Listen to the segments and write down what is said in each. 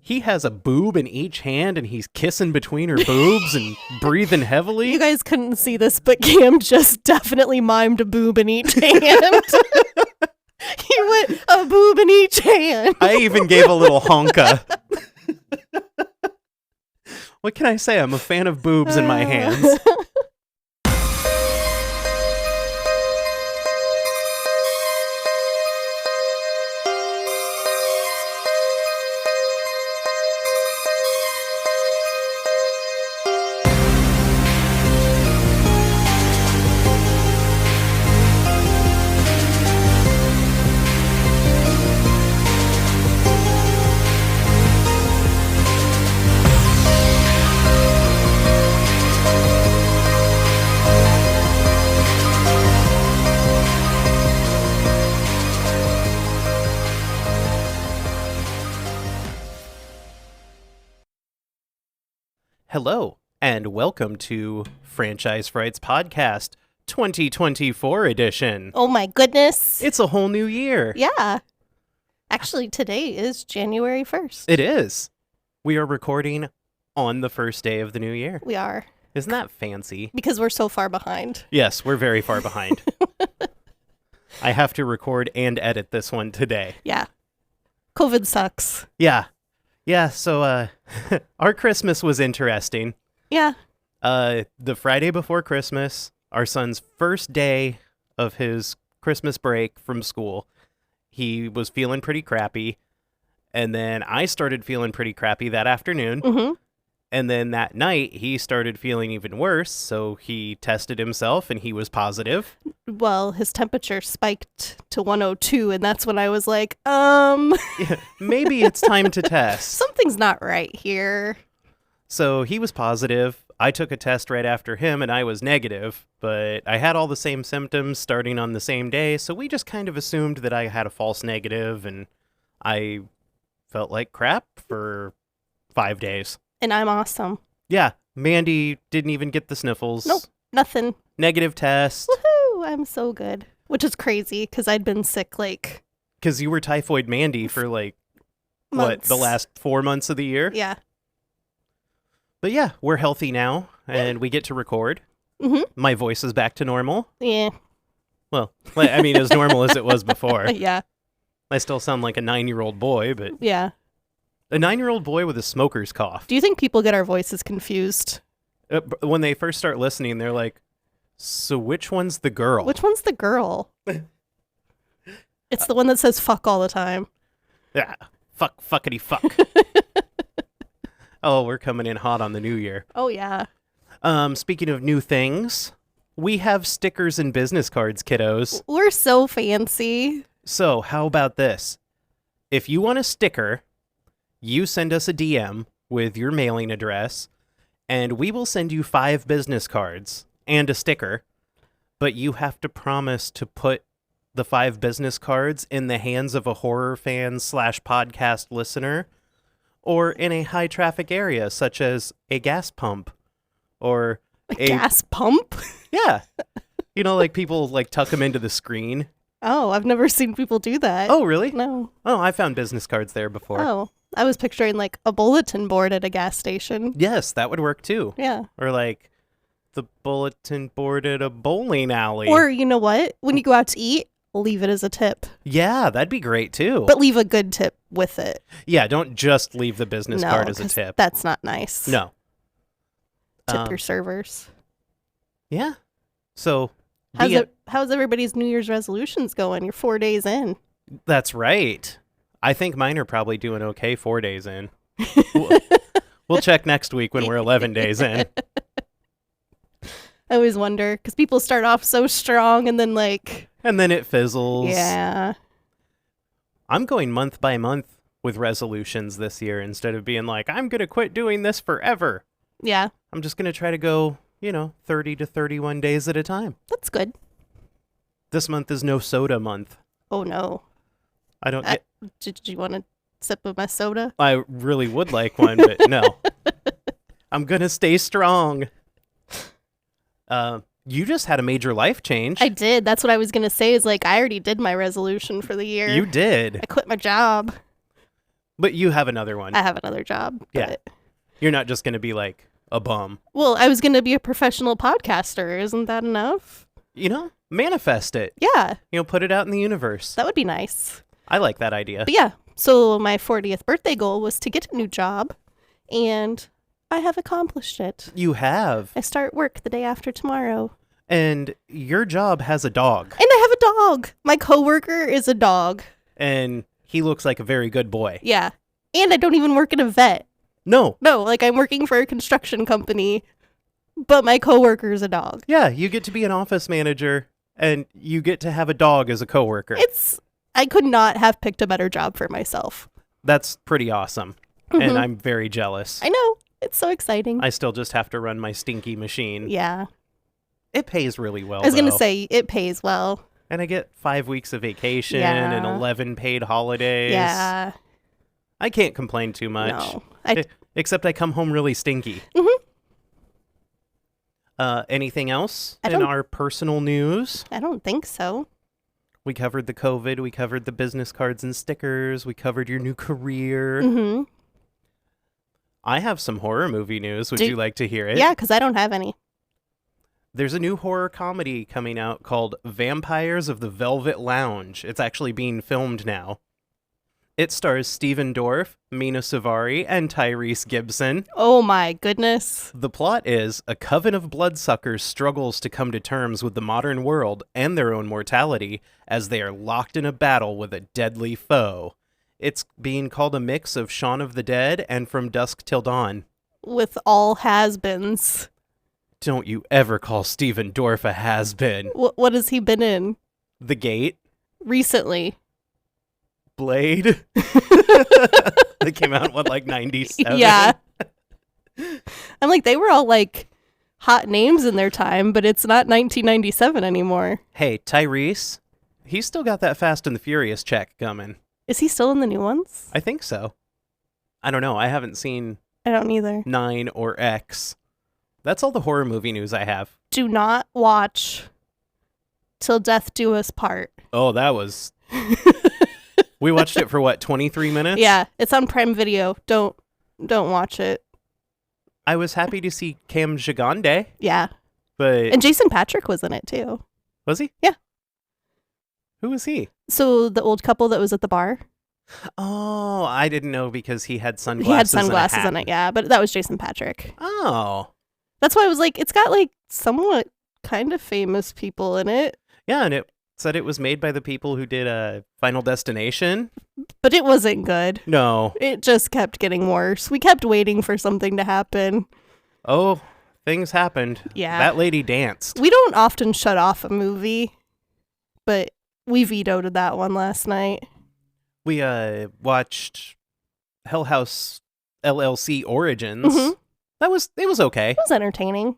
he has a boob in each hand and he's kissing between her boobs and breathing heavily. You guys couldn't see this, but Cam just definitely mimed a boob in each hand. He went a boob in each hand. I even gave a little honka. What can I say? I'm a fan of boobs in my hands. Hello, and welcome to Franchise Frights Podcast 2024 edition. Oh my goodness. It's a whole new year. Yeah. Actually, today is January 1st. It is. We are recording on the first day of the new year. We are. Isn't that fancy? Because we're so far behind. Yes, we're very far behind. I have to record and edit this one today. Yeah. COVID sucks. Yeah, so our Christmas was interesting. Yeah. The Friday before Christmas, our son's first day of his Christmas break from school, he was feeling pretty crappy. And then I started feeling pretty crappy that afternoon. Mm-hmm. And then that night, he started feeling even worse. So he tested himself and he was positive. Well, his temperature spiked to 102, and that's when I was like, Yeah, maybe it's time to test. something's not right here. So he was positive. I took a test right after him and I was negative, but I had all the same symptoms starting on the same day. So we just kind of assumed that I had a false negative and I felt like crap for 5 days. And I'm awesome. Yeah, Mandy didn't even get the sniffles. Nope, nothing. Negative test. Woohoo, I'm so good. Which is crazy, because I'd been sick, like, Because you were typhoid Mandy for like, months. the last 4 months of the year? Yeah. But yeah, we're healthy now and we get to record. Mm-hmm. My voice is back to normal. Yeah. Well, I mean, as normal as it was before. Yeah. I still sound like a 9-year-old boy, but Yeah. a 9-year-old boy with a smoker's cough. Do you think people get our voices confused? When they first start listening, they're like, so which one's the girl? Which one's the girl? It's the one that says fuck all the time. Yeah, fuckity fuck. Oh, we're coming in hot on the new year. Oh, yeah. Speaking of new things, we have stickers and business cards, kiddos. We're so fancy. So how about this? If you want a sticker, you send us a DM with your mailing address, and we will send you 5 business cards and a sticker, but you have to promise to put the 5 business cards in the hands of a horror fan / podcast listener, or in a high traffic area, such as a gas pump, or A gas pump? Yeah. You know, like people like tuck them into the screen. Oh, I've never seen people do that. Oh, really? No. Oh, I found business cards there before. Oh, I was picturing like a bulletin board at a gas station. Yes, that would work too. Yeah. Or like the bulletin board at a bowling alley. Or you know what? When you go out to eat, leave it as a tip. Yeah, that'd be great too. But leave a good tip with it. Yeah, don't just leave the business No, card as a 'cause tip. That's not nice. No. Tip your servers. Yeah. So How's everybody's New Year's resolutions going? You're 4 days in. that's right. I think mine are probably doing okay 4 days in. We'll check next week when we're 11 days in. I always wonder, because people start off so strong and then And then it fizzles. yeah. I'm going month by month with resolutions this year instead of being like, I'm going to quit doing this forever. Yeah. I'm just going to try to go, 30 to 31 days at a time. That's good. This month is no soda month. Oh, no. I don't. Did you want a sip of my soda? I really would like one, but no. I'm going to stay strong. You just had a major life change. I did. That's what I was going to say is I already did my resolution for the year. You did. I quit my job. But you have another one. I have another job. Yeah. But... You're not just going to be like a bum. Well, I was going to be a professional podcaster. Isn't that enough? Manifest it. Yeah. Put it out in the universe. That would be nice. I like that idea. But yeah, so my 40th birthday goal was to get a new job, and I have accomplished it. You have. I start work the day after tomorrow. And your job has a dog. And I have a dog. My coworker is a dog. And he looks like a very good boy. Yeah. And I don't even work in a vet. No, like I'm working for a construction company, but my coworker is a dog. Yeah, you get to be an office manager, and you get to have a dog as a coworker. I could not have picked a better job for myself. That's pretty awesome. And I'm very jealous. I know. It's so exciting. I still just have to run my stinky machine. Yeah. It pays really well, I was going to though. say, it pays well. And I get 5 weeks of vacation Yeah. and 11 paid holidays. Yeah. I can't complain too much. No. Except I come home really stinky. Anything else in our personal news? I don't think so. We covered the COVID. We covered the business cards and stickers. We covered your new career. Mm-hmm. I have some horror movie news. Would you like to hear it? Yeah, because I don't have any. There's a new horror comedy coming out called Vampires of the Velvet Lounge. It's actually being filmed now. It stars Stephen Dorff, Mina Suvari, and Tyrese Gibson. Oh my goodness. The plot is a coven of bloodsuckers struggles to come to terms with the modern world and their own mortality as they are locked in a battle with a deadly foe. It's being called a mix of Shaun of the Dead and From Dusk Till Dawn. With all has-beens. Don't you ever call Stephen Dorff a has-been. What has he been in? The Gate. Recently. Blade. They came out, 97? Yeah. I'm like, they were all hot names in their time, but it's not 1997 anymore. Hey, Tyrese, he's still got that Fast and the Furious check coming. Is he still in the new ones? I think so. I don't know. I haven't seen I don't either. 9 or X. That's all the horror movie news I have. Do not watch Till Death Do Us Part. Oh, that was... We watched it for 23 minutes? Yeah, it's on Prime Video. Don't watch it. I was happy to see Kam Gigande, Yeah. but... And Jason Patrick was in it too. Was he? Yeah. Who was he? So the old couple that was at the bar. Oh, I didn't know because he had sunglasses. He had sunglasses and a hat. in it, yeah, but that was Jason Patrick. Oh. That's why I was like, it's got somewhat kind of famous people in it. Yeah, and it said it was made by the people who did Final Destination. But it wasn't good. No. It just kept getting worse. We kept waiting for something to happen. Oh, things happened. Yeah. That lady danced. We don't often shut off a movie, but we vetoed that one last night. We watched Hell House LLC Origins. Mhm. It was okay. It was entertaining.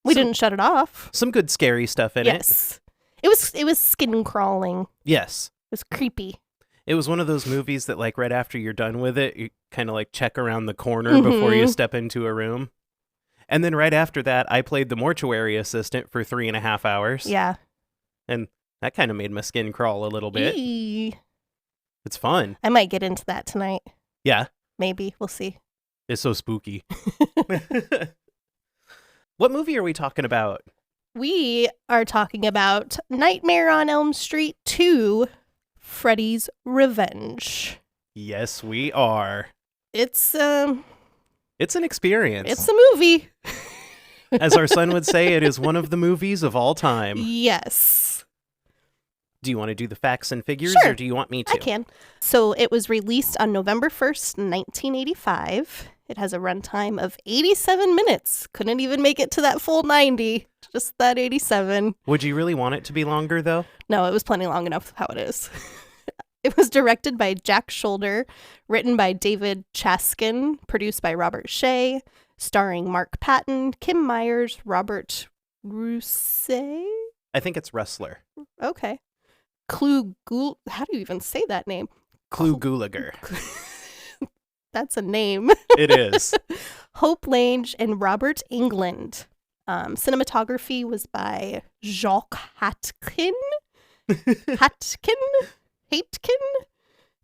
We didn't shut it off. Some good scary stuff in it. Yes. It was skin crawling. Yes. It was creepy. It was one of those movies that right after you're done with it, you kind of check around the corner before you step into a room. And then right after that, I played the mortuary assistant for 3.5 hours. Yeah. And that kind of made my skin crawl a little bit. Eee. It's fun. I might get into that tonight. Yeah. Maybe. We'll see. It's so spooky. What movie are we talking about? We are talking about Nightmare on Elm Street 2, Freddy's Revenge. Yes, we are. It's an experience. It's a movie. As our son would say, it is one of the movies of all time. Yes. Do you want to do the facts and figures, Sure. or do you want me to? I can. So it was released on November 1st, 1985. It has a runtime of 87 minutes. Couldn't even make it to that full 90. Just that 87. Would you really want it to be longer, though? No, it was plenty long enough how it is. It was directed by Jack Shoulder, written by David Chaskin, produced by Robert Shea, starring Mark Patton, Kim Myers, Robert Rousset? I think it's Wrestler. Okay. how do you even say that name? Clu Gulager. That's a name. It is. Hope Lange and Robert England. Cinematography was by Jacques Hatkin. Hatkin?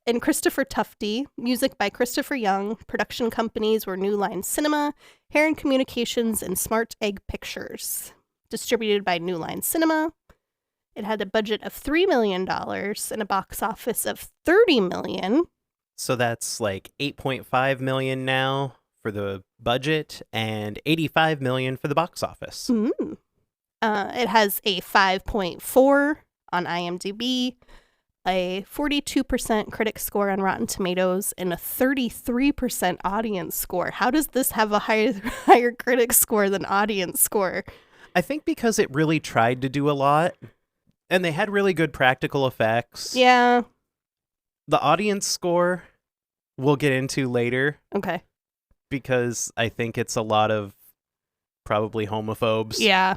and Christopher Tufte. Music by Christopher Young. Production companies were New Line Cinema, Heron Communications, and Smart Egg Pictures. Distributed by New Line Cinema. It had a budget of $3 million and a box office of $30 million. So that's like $8.5 million now for the budget and $85 million for the box office. It has a 5.4 on IMDb, a 42% critic score on Rotten Tomatoes, and a 33% audience score. How does this have a higher critic score than audience score? I think because it really tried to do a lot, and they had really good practical effects. Yeah. The audience score we'll get into later. Okay. Because I think it's a lot of probably homophobes. Yeah.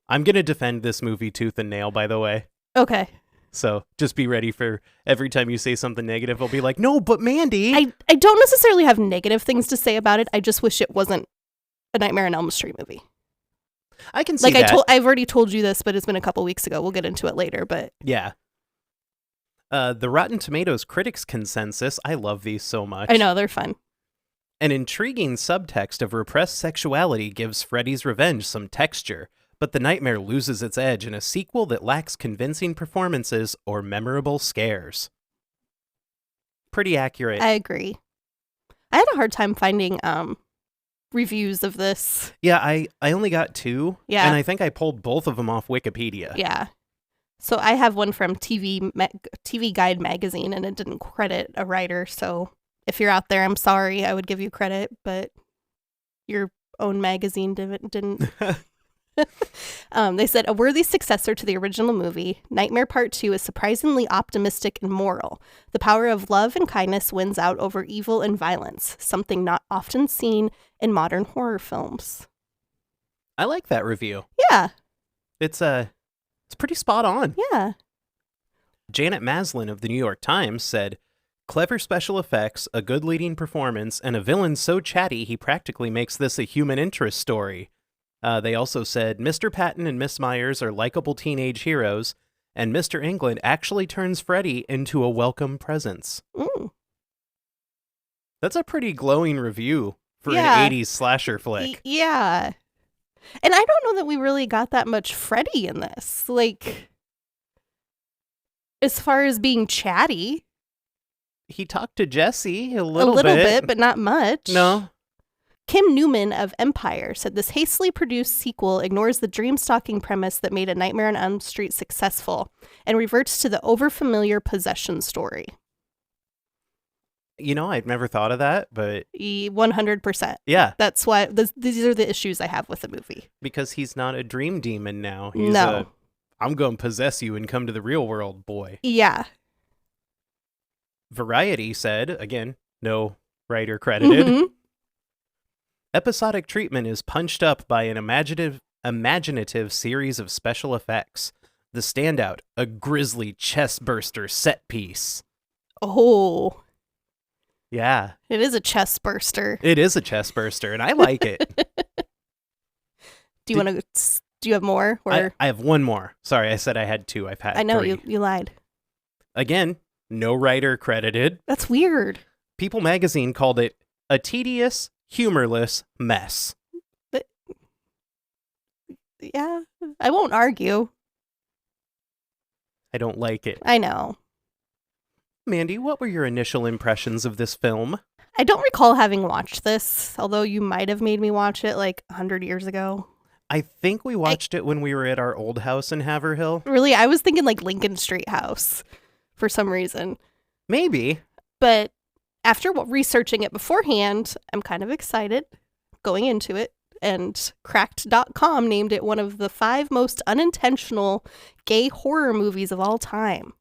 I'm going to defend this movie tooth and nail, by the way. Okay. So just be ready for every time you say something negative, I'll be like, no, but Mandy. I don't necessarily have negative things to say about it. I just wish it wasn't a Nightmare on Elm Street movie. I can see that. I've already told you this, but it's been a couple weeks ago. We'll get into it later, but... Yeah. The Rotten Tomatoes critics consensus, I love these so much. I know, they're fun. An intriguing subtext of repressed sexuality gives Freddy's Revenge some texture, but the nightmare loses its edge in a sequel that lacks convincing performances or memorable scares. Pretty accurate. I agree. I had a hard time finding reviews of this. Yeah, I only got 2. Yeah. And I think I pulled both of them off Wikipedia. Yeah. So I have one from TV Guide magazine, and it didn't credit a writer. So if you're out there, I'm sorry. I would give you credit, but your own magazine didn't. They said, a worthy successor to the original movie, Nightmare Part 2 is surprisingly optimistic and moral. The power of love and kindness wins out over evil and violence, something not often seen in modern horror films. I like that review. Yeah. It's pretty spot on. Yeah. Janet Maslin of the New York Times said, clever special effects, a good leading performance, and a villain so chatty he practically makes this a human interest story. They also said, Mr. Patton and Miss Myers are likable teenage heroes, and Mr. England actually turns Freddy into a welcome presence. Mm. That's a pretty glowing review for Yeah. an 80s slasher flick. Yeah. And I don't know that we really got that much Freddy in this. Like, as far as being chatty. He talked to Jesse A little bit, but not much. No. Kim Newman of Empire said this hastily produced sequel ignores the dream-stalking premise that made A Nightmare on Elm Street successful and reverts to the overfamiliar possession story. You know, I'd never thought of that, but... 100%. Yeah. That's why these are the issues I have with the movie. Because he's not a dream demon now. He's No. I'm going to possess you and come to the real world, boy. Yeah. Variety said, again, no writer credited, Mhm. episodic treatment is punched up by an imaginative series of special effects. The standout, a grisly chest-burster set piece. Oh, Yeah, it is a chest burster. it is a chest-burster, and I like it. Do you have more? Or I have one more. Sorry, I said I had 2. I've had I know 3. you lied. Again, no writer credited. That's weird. People magazine called it a tedious, humorless mess. Yeah, I won't argue. I don't like it. I know. Mandy, what were your initial impressions of this film? I don't recall having watched this, although you might have made me watch it like 100 years ago. I think we watched it when we were at our old house in Haverhill. Really, I was thinking like Lincoln Street House for some reason. Maybe. But after researching it beforehand, I'm kind of excited going into it. And Cracked.com named it one of the 5 most unintentional gay horror movies of all time.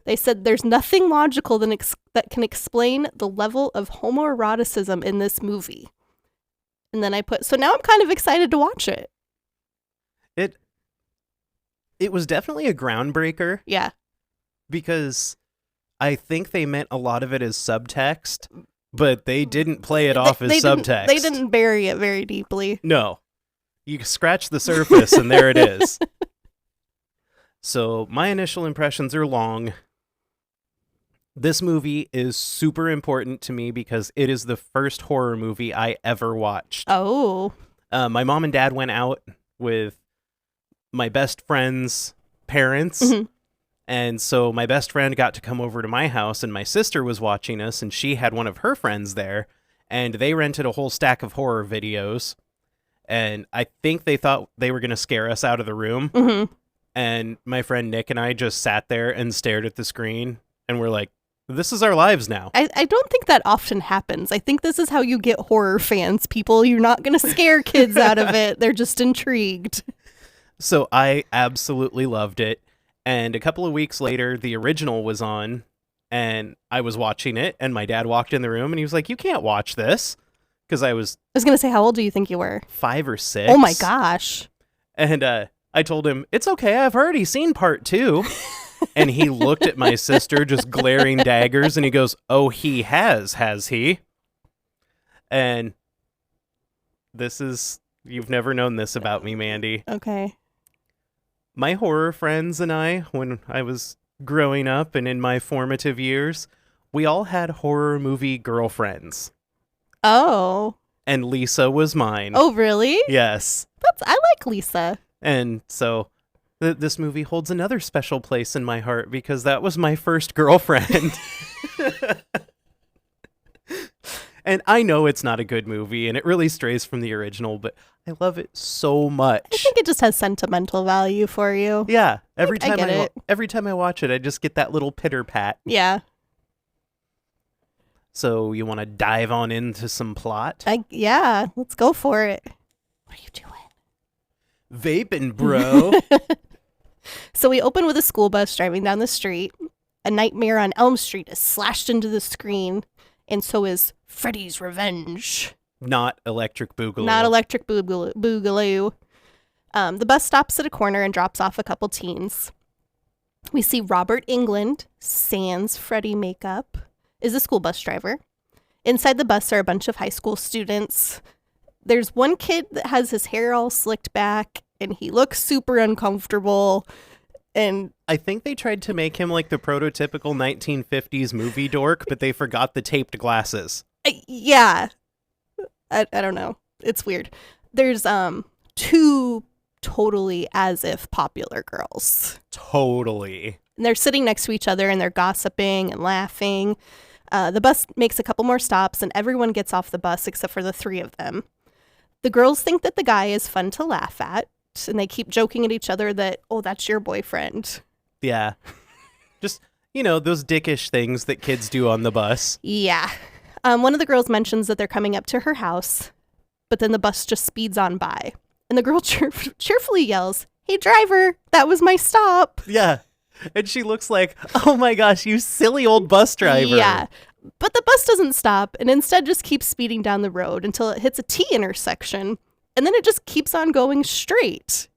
They said there's nothing logical that can explain the level of homoeroticism in this movie. And then so now I'm kind of excited to watch it. It was definitely a groundbreaker Yeah. because I think they meant a lot of it as subtext, but they didn't play it off as subtext. They didn't bury it very deeply. No. You scratch the surface and there it is. So my initial impressions are long. This movie is super important to me because it is the first horror movie I ever watched. Oh. My mom and dad went out with my best friend's parents. Mhm. And so my best friend got to come over to my house, and my sister was watching us, and she had one of her friends there, and they rented a whole stack of horror videos. And I think they thought they were going to scare us out of the room. Mhm. And my friend Nick and I just sat there and stared at the screen, and we're like, this is our lives now. I don't think that often happens. I think this is how you get horror fans, people. You're not going to scare kids out of it. They're just intrigued. So I absolutely loved it. And a couple of weeks later, the original was on, and I was watching it, and my dad walked in the room, and he was like, you can't watch this. Because I was I was going to say, how old do you think you were? 5 or 6. Oh my gosh. And I told him, it's okay, I've already seen part 2. And he looked at my sister, just glaring daggers, and he goes, oh, he has he? And you've never known this about me, Mandy. Okay. My horror friends and I, when I was growing up and in my formative years, we all had horror movie girlfriends. Oh. And Lisa was mine. Oh, really? Yes. I like Lisa. And so this movie holds another special place in my heart because that was my first girlfriend. And I know it's not a good movie and it really strays from the original, but I love it so much. I think it just has sentimental value for you. Yeah. Every I time get it. every time I watch it, I just get that little pitter pat. Yeah. So you want to dive on into some plot? Yeah, let's go for it. What are you doing? Vaping, bro. So we open with a school bus driving down the street. A Nightmare on Elm Street is slashed into the screen, and so is Freddy's Revenge. Not Electric Boogaloo. Not Electric Boogaloo. The bus stops at a corner and drops off a couple teens. We see Robert Englund, sans Freddy makeup, is a school bus driver. Inside the bus are a bunch of high school students. There's one kid that has his hair all slicked back, and he looks super uncomfortable. And I think they tried to make him like the prototypical 1950s movie dork, but they forgot the taped glasses. Yeah. I don't know. It's weird. There's two totally as if popular girls. Totally. And they're sitting next to each other and they're gossiping and laughing. The bus makes a couple more stops and everyone gets off the bus except for the three of them. The girls think that the guy is fun to laugh at, and they keep joking at each other that, oh, that's your boyfriend. Yeah. Just, those dickish things that kids do on the bus. Yeah. One of the girls mentions that they're coming up to her house, but then the bus just speeds on by. And the girl cheerfully yells, "Hey, driver, that was my stop." Yeah. And she looks like, oh my gosh, you silly old bus driver. Yeah. But the bus doesn't stop and instead just keeps speeding down the road until it hits a T intersection. And then it just keeps on going straight.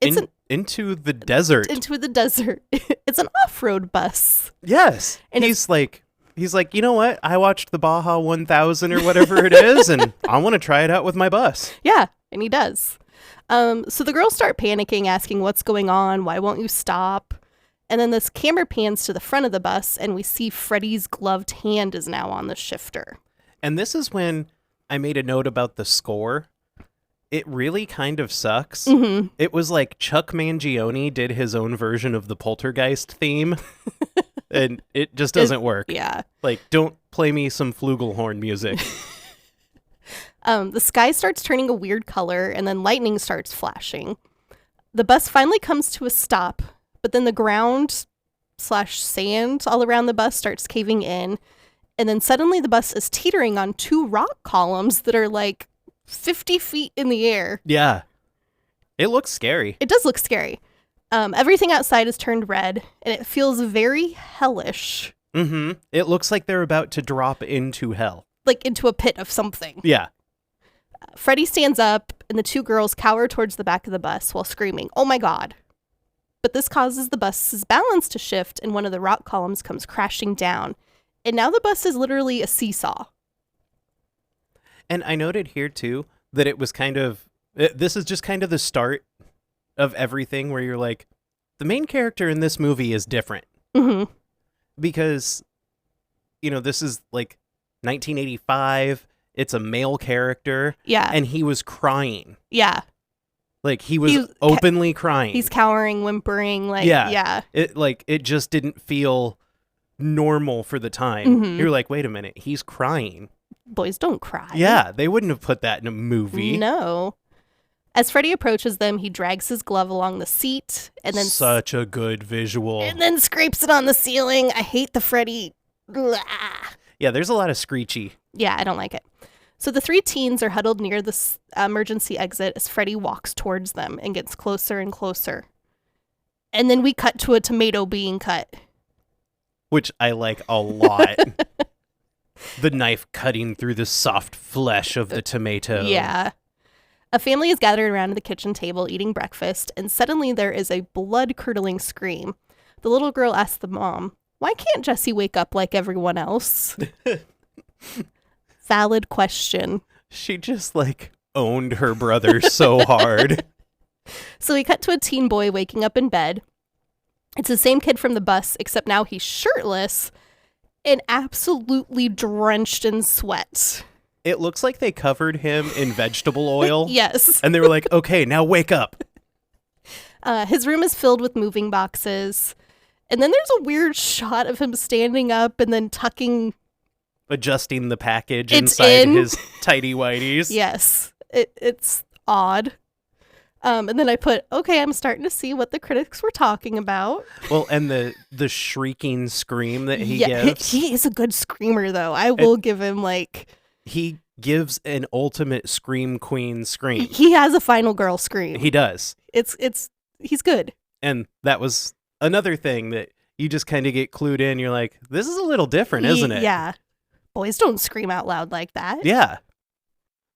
Into the desert. Into the desert. It's an off-road bus. Yes. And he's like, you know what? I watched the Baja 1000 or whatever it is, and I want to try it out with my bus. Yeah, and he does. So the girls start panicking, asking what's going on, why won't you stop? And then this camera pans to the front of the bus, and we see Freddy's gloved hand is now on the shifter. And this is when I made a note about the score. It really kind of sucks. Mm-hmm. It was like Chuck Mangione did his own version of the Poltergeist theme, and it just doesn't work. Yeah. Like, don't play me some flugelhorn music. The sky starts turning a weird color, and then lightning starts flashing. The bus finally comes to a stop, but then the ground / sand all around the bus starts caving in, and then suddenly the bus is teetering on two rock columns that are like 50 feet in the air. Yeah. It looks scary. It does look scary. Everything outside is turned red, and it feels very hellish. Mm-hmm. It looks like they're about to drop into hell. Like into a pit of something. Yeah. Freddy stands up, and the two girls cower towards the back of the bus while screaming, "Oh my God." But this causes the bus's balance to shift, and one of the rock columns comes crashing down. And now the bus is literally a seesaw. And I noted here, too, that it was this is just kind of the start of everything where you're like, the main character in this movie is different. Mm-hmm. Because this is like 1985. It's a male character. Yeah. And he was crying. Yeah. Like, he was openly crying. He's cowering, whimpering. Like, yeah. It just didn't feel normal for the time. Mhm. You're like, wait a minute, he's crying. Boys don't cry. Yeah, they wouldn't have put that in a movie. No. As Freddy approaches them, he drags his glove along the seat and then Such a good visual. and then scrapes it on the ceiling. I hate the Freddy. Blah. Yeah, there's a lot of screechy. Yeah, I don't like it. So the three teens are huddled near the emergency exit as Freddy walks towards them and gets closer and closer. And then we cut to a tomato being cut. Which I like a lot. The knife cutting through the soft flesh of the tomato. Yeah. A family is gathered around the kitchen table eating breakfast, and suddenly there is a blood-curdling scream. The little girl asks the mom, "Why can't Jessie wake up like everyone else?" Valid question. She just, owned her brother so hard. So we cut to a teen boy waking up in bed. It's the same kid from the bus, except now he's shirtless and absolutely drenched in sweat. It looks like they covered him in vegetable oil. Yes. And they were like, okay, now wake up. His room is filled with moving boxes. And then there's a weird shot of him standing up and then Adjusting the package It's inside in. his tighty whities. Yes. It's odd. And then I put, okay, I'm starting to see what the critics were talking about. Well, and the shrieking scream that he Yeah, gives. he is a good screamer, though. I will give him, He gives an ultimate scream queen scream. he has a final girl scream. He does. He's good. And that was another thing that you just kind of get clued in. You're like, this is a little different, isn't it? Yeah. Boys don't scream out loud like that. Yeah.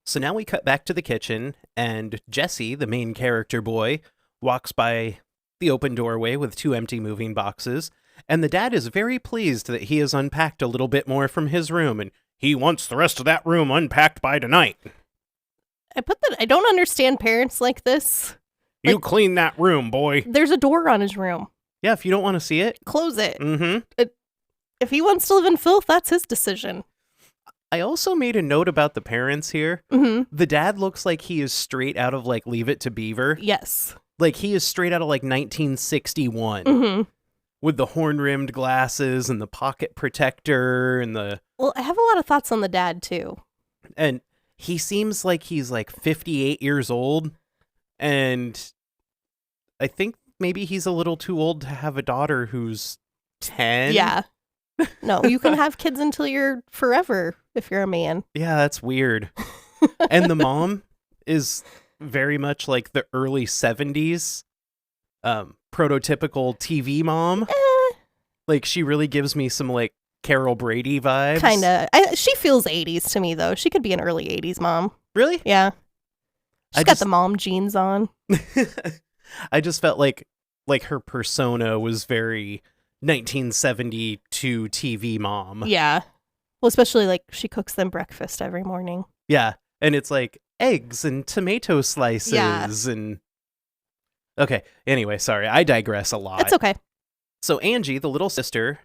So now we cut back to the kitchen, and Jesse, the main character boy, walks by the open doorway with two empty moving boxes, and the dad is very pleased that he has unpacked a little bit more from his room, and he wants the rest of that room unpacked by tonight. I put that. I don't understand parents like this. You clean that room, boy. There's a door on his room. Yeah, if you don't want to see it. Close it. Mm-hmm. If he wants to live in filth, that's his decision. I also made a note about the parents here. Mm-hmm. The dad looks like he is straight out of, Leave It to Beaver. Yes. He is straight out of, 1961. Mm-hmm. With the horn-rimmed glasses and the pocket protector and the... Well, I have a lot of thoughts on the dad, too. And he seems like he's, 58 years old. And I think maybe he's a little too old to have a daughter who's 10. Yeah. No, you can have kids until you're forever if you're a man. Yeah, that's weird. And the mom is very much like the early 70s prototypical TV mom. She really gives me some Carol Brady vibes. Kind of. She feels 80s to me, though. She could be an early 80s mom. Really? Yeah. She's I got just- the mom jeans on. I just felt like her persona was very 1972 TV mom. Yeah. Well, especially she cooks them breakfast every morning. Yeah. And it's eggs and tomato slices Yeah. and... Okay. Anyway, sorry. I digress a lot. That's okay. So Angie, the little sister,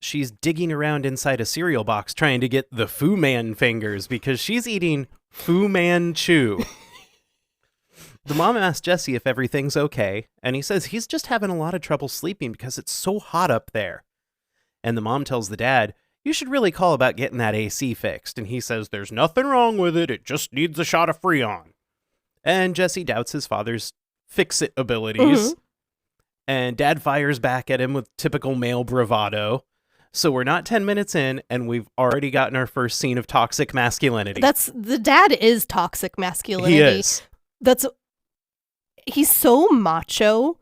she's digging around inside a cereal box trying to get the Fu Man fingers because she's eating Fu Manchu. The mom asks Jesse if everything's okay, and he says he's just having a lot of trouble sleeping because it's so hot up there. And the mom tells the dad, you should really call about getting that AC fixed. And he says there's nothing wrong with it, it just needs a shot of Freon. And Jesse doubts his father's fix-it abilities. Mhm. And dad fires back at him with typical male bravado. So we're not 10 minutes in, and we've already gotten our first scene of toxic masculinity. The dad is toxic masculinity. He is. He's so macho,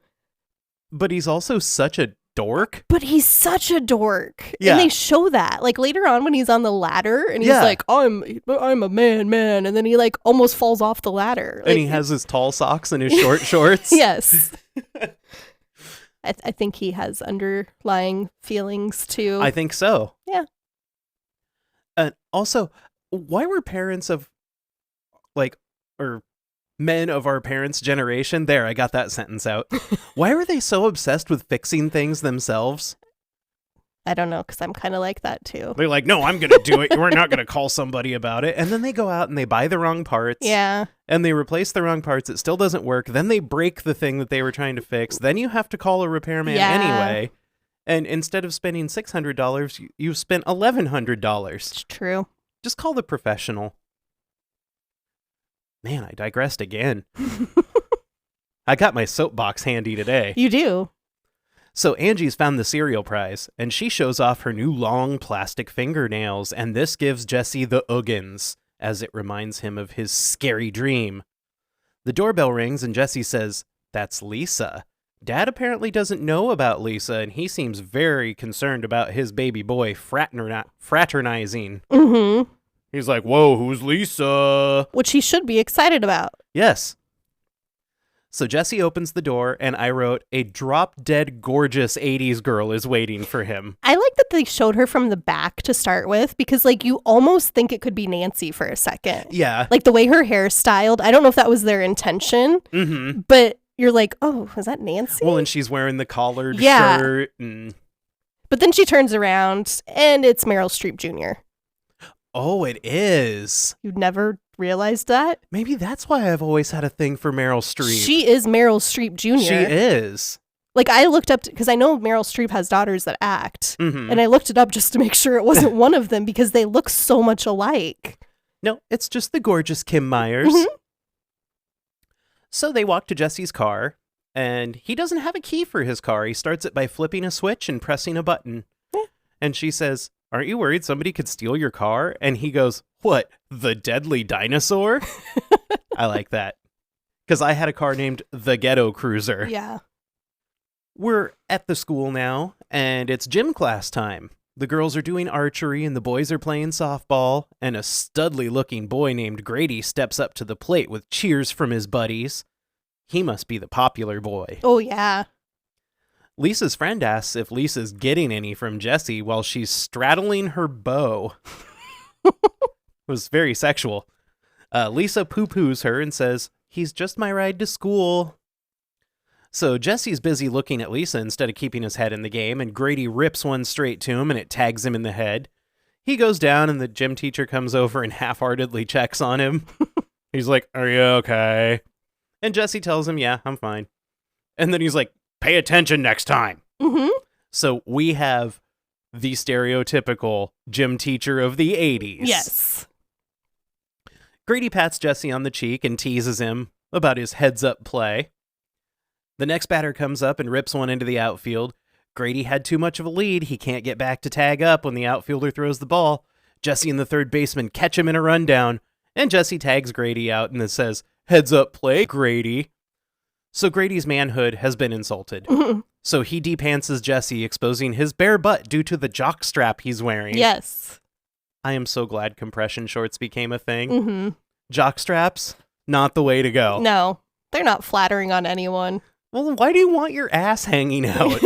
But he's also such a dork. but he's such a dork. Yeah. And they show that. Later on when he's on the ladder and he's Yeah. like, I'm a man. And then he almost falls off the ladder. And he has his tall socks and his short shorts. Yes. I think he has underlying feelings too. I think so. Yeah. And also, why were parents of, or men of our parents' generation, there, I got that sentence out. Why were they so obsessed with fixing things themselves? I don't know, because I'm kind of like that too. They're like, no, I'm going to do it. We're not going to call somebody about it. And then they go out and they buy the wrong parts. Yeah. And they replace the wrong parts. It still doesn't work. Then they break the thing that they were trying to fix. Then you have to call a repairman anyway. And instead of spending $600, you've spent $1,100. It's true. Just call the professional. Man, I digressed again. I got my soapbox handy today. You do. So Angie's found the cereal prize, and she shows off her new long plastic fingernails, and this gives Jesse the Uggins, as it reminds him of his scary dream. The doorbell rings, and Jesse says, "That's Lisa." Dad apparently doesn't know about Lisa, and he seems very concerned about his baby boy fraternizing. Mm-hmm. He's like, whoa, who's Lisa? Which he should be excited about. Yes. So Jesse opens the door, and I wrote, a drop-dead gorgeous 80s girl is waiting for him. I like that they showed her from the back to start with, because, like, you almost think it could be Nancy for a second. Yeah. Like, the way her hair's styled, I don't know if that was their intention, but you're like, oh, is that Nancy? Well, and she's wearing the collared shirt. And... But then she turns around, and it's Meryl Streep Jr. Oh, it is. You never realized that? Maybe that's why I've always had a thing for Meryl Streep. She is Meryl Streep Jr. She is. Like, I looked up, because I know Meryl Streep has daughters that act, and I looked it up just to make sure it wasn't one of them, because they look so much alike. No, it's just the gorgeous Kim Myers. So they walk to Jesse's car, and he doesn't have a key for his car. He starts it by flipping a switch and pressing a button. And she says, aren't you worried somebody could steal your car? And he goes, what, the deadly dinosaur? I like that. Because I had a car named the Ghetto Cruiser. Yeah. We're at the school now, and it's gym class time. The girls are doing archery, and the boys are playing softball, and a studly-looking boy named Grady steps up to the plate with cheers from his buddies. He must be the popular boy. Oh, yeah. Lisa's friend asks if Lisa's getting any from Jesse while she's straddling her bow. It was very sexual. Lisa poo-poos her and says, he's just my ride to school. So Jesse's busy looking at Lisa instead of keeping his head in the game, and Grady rips one straight to him and it tags him in the head. He goes down and the gym teacher comes over and half-heartedly checks on him. He's like, are you okay? And Jesse tells him, yeah, I'm fine. And then he's like, pay attention next time. So we have the stereotypical gym teacher of the 80s. Yes. Grady pats Jesse on the cheek and teases him about his heads-up play. The next batter comes up and rips one into the outfield. Grady had too much of a lead. He can't get back to tag up when the outfielder throws the ball. Jesse and the third baseman catch him in a rundown, and Jesse tags Grady out and it says, heads up play, Grady. So Grady's manhood has been insulted. So he depantses Jesse, exposing his bare butt due to the jock strap he's wearing. Yes. I am so glad compression shorts became a thing. Jock straps, not the way to go. No, they're not flattering on anyone. Well, why do you want your ass hanging out?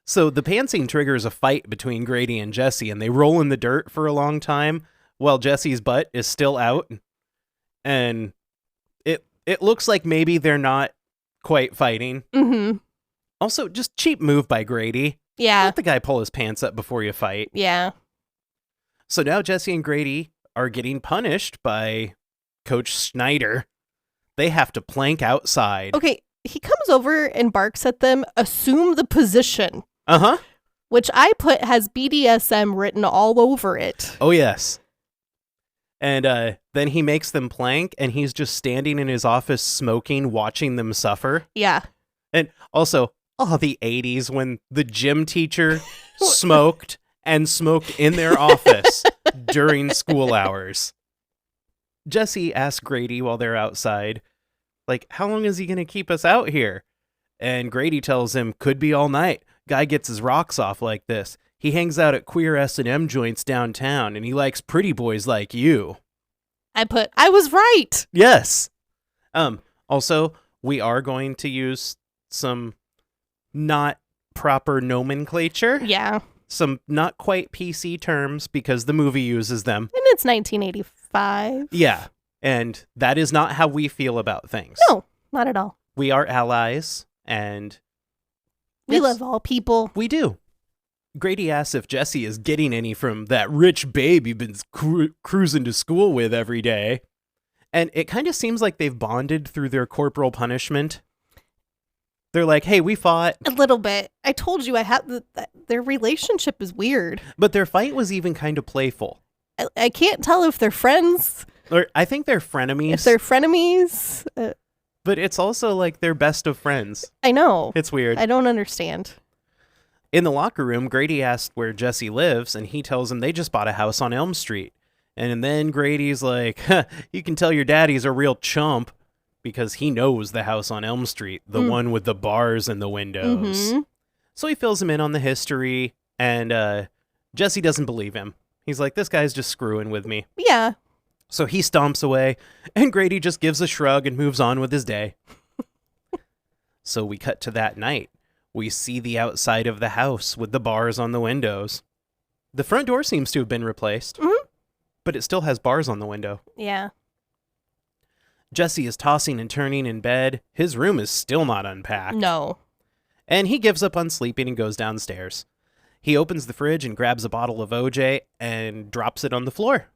So the pantsing triggers a fight between Grady and Jesse, and they roll in the dirt for a long time while Jesse's butt is still out. And it looks like maybe they're not quite fighting. Also, just cheap move by Grady. Yeah. Let the guy pull his pants up before you fight. Yeah. So now Jesse and Grady are getting punished by Coach Snyder. They have to plank outside. Okay, he comes over and barks at them, assume the position. Which I put has BDSM written all over it. Oh, yes. And then he makes them plank, and he's just standing in his office smoking, watching them suffer. Yeah. And also, the 80s when the gym teacher smoked and smoked in their office during school hours. Jesse asks Grady while they're outside, like, how long is he going to keep us out here? And Grady tells him, could be all night. Guy gets his rocks off like this. He hangs out at queer S&M joints downtown, and he likes pretty boys like you. I was right. Yes. Also, we are going to use some not proper nomenclature. Yeah. Some not quite PC terms because the movie uses them. And it's 1985. Yeah. And that is not how we feel about things. No, not at all. We are allies, and We Yes. love all people. We do. Grady asks if Jesse is getting any from that rich babe you've been cruising to school with every day. And it kind of seems like they've bonded through their corporal punishment. They're like, hey, we fought. A little bit. I told you their relationship is weird. But their fight was even kind of playful. I can't tell if they're friends. Or I think they're frenemies. If they're frenemies. But it's also like they're best of friends. I know. It's weird. I don't understand. In the locker room, Grady asks where Jesse lives, and he tells him they just bought a house on Elm Street. And then Grady's like, you can tell your daddy's a real chump because he knows the house on Elm Street, the one with the bars and the windows. Mm-hmm. So he fills him in on the history, and Jesse doesn't believe him. He's like, this guy's just screwing with me. Yeah. So he stomps away, and Grady just gives a shrug and moves on with his day. So we cut to that night. We see the outside of the house with the bars on the windows. The front door seems to have been replaced, but it still has bars on the window. Yeah. Jesse is tossing and turning in bed. His room is still not unpacked. No. And he gives up on sleeping and goes downstairs. He opens the fridge and grabs a bottle of OJ and drops it on the floor.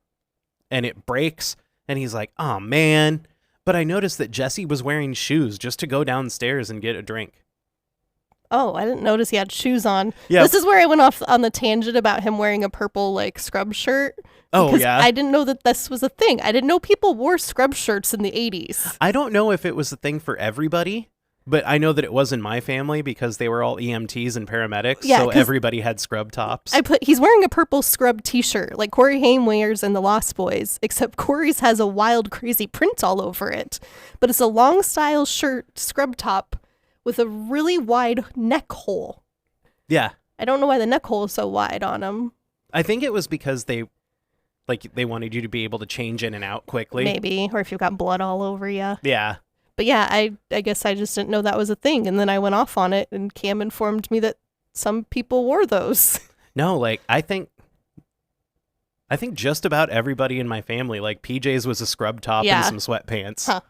And it breaks, and he's like, oh man. But I noticed that Jesse was wearing shoes just to go downstairs and get a drink. Oh, I didn't notice he had shoes on. Yeah. This is where I went off on the tangent about him wearing a purple, like, scrub shirt. Oh, Because yeah. I didn't know that this was a thing. I didn't know people wore scrub shirts in the 80s. I don't know if it was a thing for everybody, but I know that it was in my family because they were all EMTs and paramedics, Yeah, so 'cause everybody had scrub tops. He's wearing a purple scrub t-shirt like Corey Haim wears in The Lost Boys, except Corey's has a wild, crazy print all over it. But it's a long style shirt, scrub top, with a really wide neck hole. Yeah. I don't know why the neck hole is so wide on him. I think it was because they wanted you to be able to change in and out quickly. Maybe, or if you've got blood all over you. Yeah. But yeah, I guess I just didn't know that was a thing. And then I went off on it, and Cam informed me that some people wore those. No, like, I think just about everybody in my family, like, PJ's was a scrub top Yeah. and some sweatpants. Huh.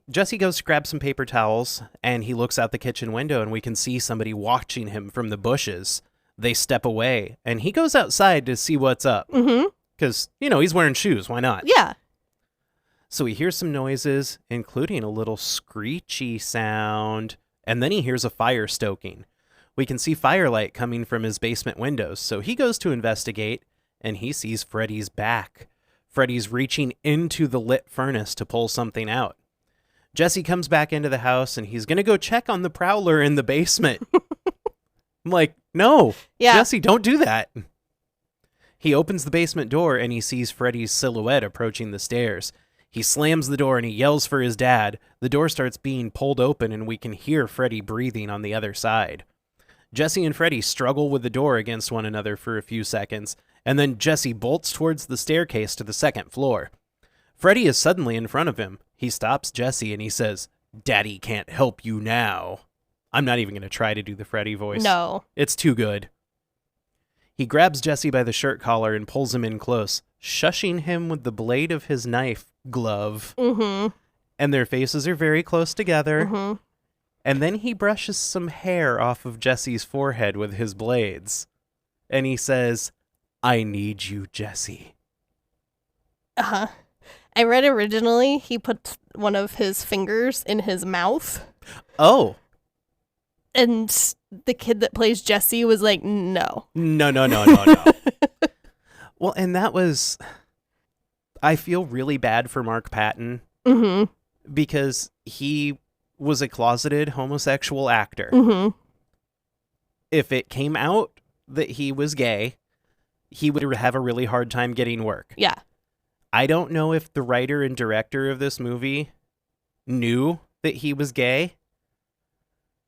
Jesse goes to grab some paper towels, and he looks out the kitchen window, and we can see somebody watching him from the bushes. They step away, and he goes outside to see what's up. Mm-hmm. Because, he's wearing shoes. Why not? Yeah. So he hears some noises, including a little screechy sound, and then he hears a fire stoking. We can see firelight coming from his basement windows, so he goes to investigate, and he sees Freddy's back. Freddy's reaching into the lit furnace to pull something out. Jesse comes back into the house, and he's going to go check on the prowler in the basement. I'm like, no, Yeah. Jesse, don't do that. He opens the basement door, and he sees Freddy's silhouette approaching the stairs. He slams the door and he yells for his dad. The door starts being pulled open and we can hear Freddy breathing on the other side. Jesse and Freddy struggle with the door against one another for a few seconds, and then Jesse bolts towards the staircase to the second floor. Freddy is suddenly in front of him. He stops Jesse and he says, "Daddy can't help you now." I'm not even going to try to do the Freddy voice. No. It's too good. He grabs Jesse by the shirt collar and pulls him in close, shushing him with the blade of his knife glove. Mm-hmm. And their faces are very close together. Mm-hmm. And then he brushes some hair off of Jesse's forehead with his blades. And he says, "I need you, Jesse." Uh-huh. I read originally he put one of his fingers in his mouth. Oh. And the kid that plays Jesse was like, no. No. Well, and that was... I feel really bad for Mark Patton. Mm-hmm. Because he was a closeted homosexual actor. Mm-hmm. If it came out that he was gay, he would have a really hard time getting work. Yeah. I don't know if the writer and director of this movie knew that he was gay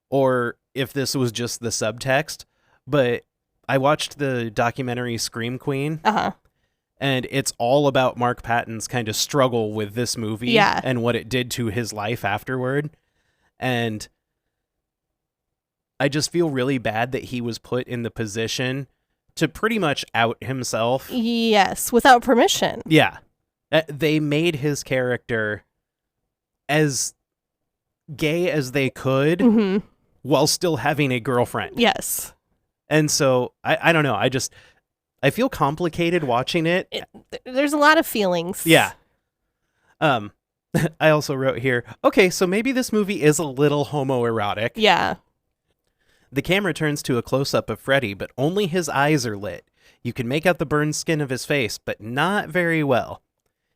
or if this was just the subtext, but I watched the documentary Scream Queen. Uh-huh. And it's all about Mark Patton's kind of struggle with this movie and what it did to his life afterward. And I just feel really bad that he was put in the position to pretty much out himself. Yes, without permission. Yeah. They made his character as gay as they could, Mm-hmm. while still having a girlfriend. Yes. And so I don't know. I feel complicated watching it. There's a lot of feelings. Yeah. I also wrote here, okay, so maybe this movie is a little homoerotic. Yeah. The camera turns to a close-up of Freddy, but only his eyes are lit. You can make out the burned skin of his face, but not very well.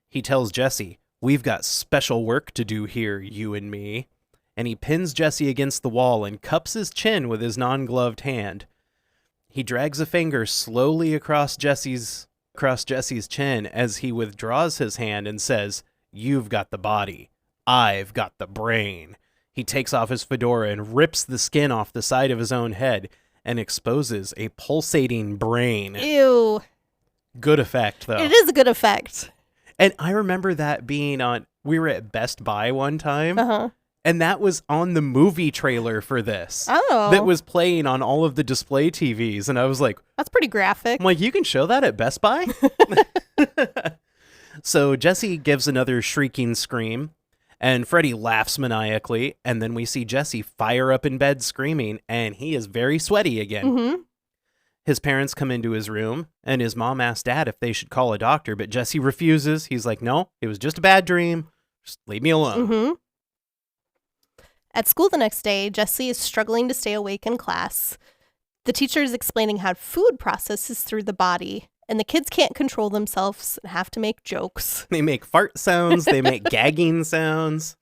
He tells Jesse, "We've got special work to do here, you and me." And he pins Jesse against the wall and cups his chin with his non-gloved hand. He drags a finger slowly across Jesse's chin as he withdraws his hand and says, "You've got the body. I've got the brain." He takes off his fedora and rips the skin off the side of his own head and exposes a pulsating brain. Ew. Good effect, though. It is a good effect. And I remember that being we were at Best Buy one time, Uh-huh. and that was on the movie trailer for this. Oh. That was playing on all of the display TVs, and I was like, That's pretty graphic. I'm like, you can show that at Best Buy? So Jesse gives another shrieking scream, and Freddy laughs maniacally, and then we see Jesse fire up in bed screaming, and he is very sweaty again. Mm-hmm. His parents come into his room, and his mom asks Dad if they should call a doctor, but Jesse refuses. He's like, "No, it was just a bad dream. Just leave me alone." Mm-hmm. At school the next day, Jesse is struggling to stay awake in class. The teacher is explaining how food processes through the body, and the kids can't control themselves and have to make jokes. They make fart sounds. They make gagging sounds.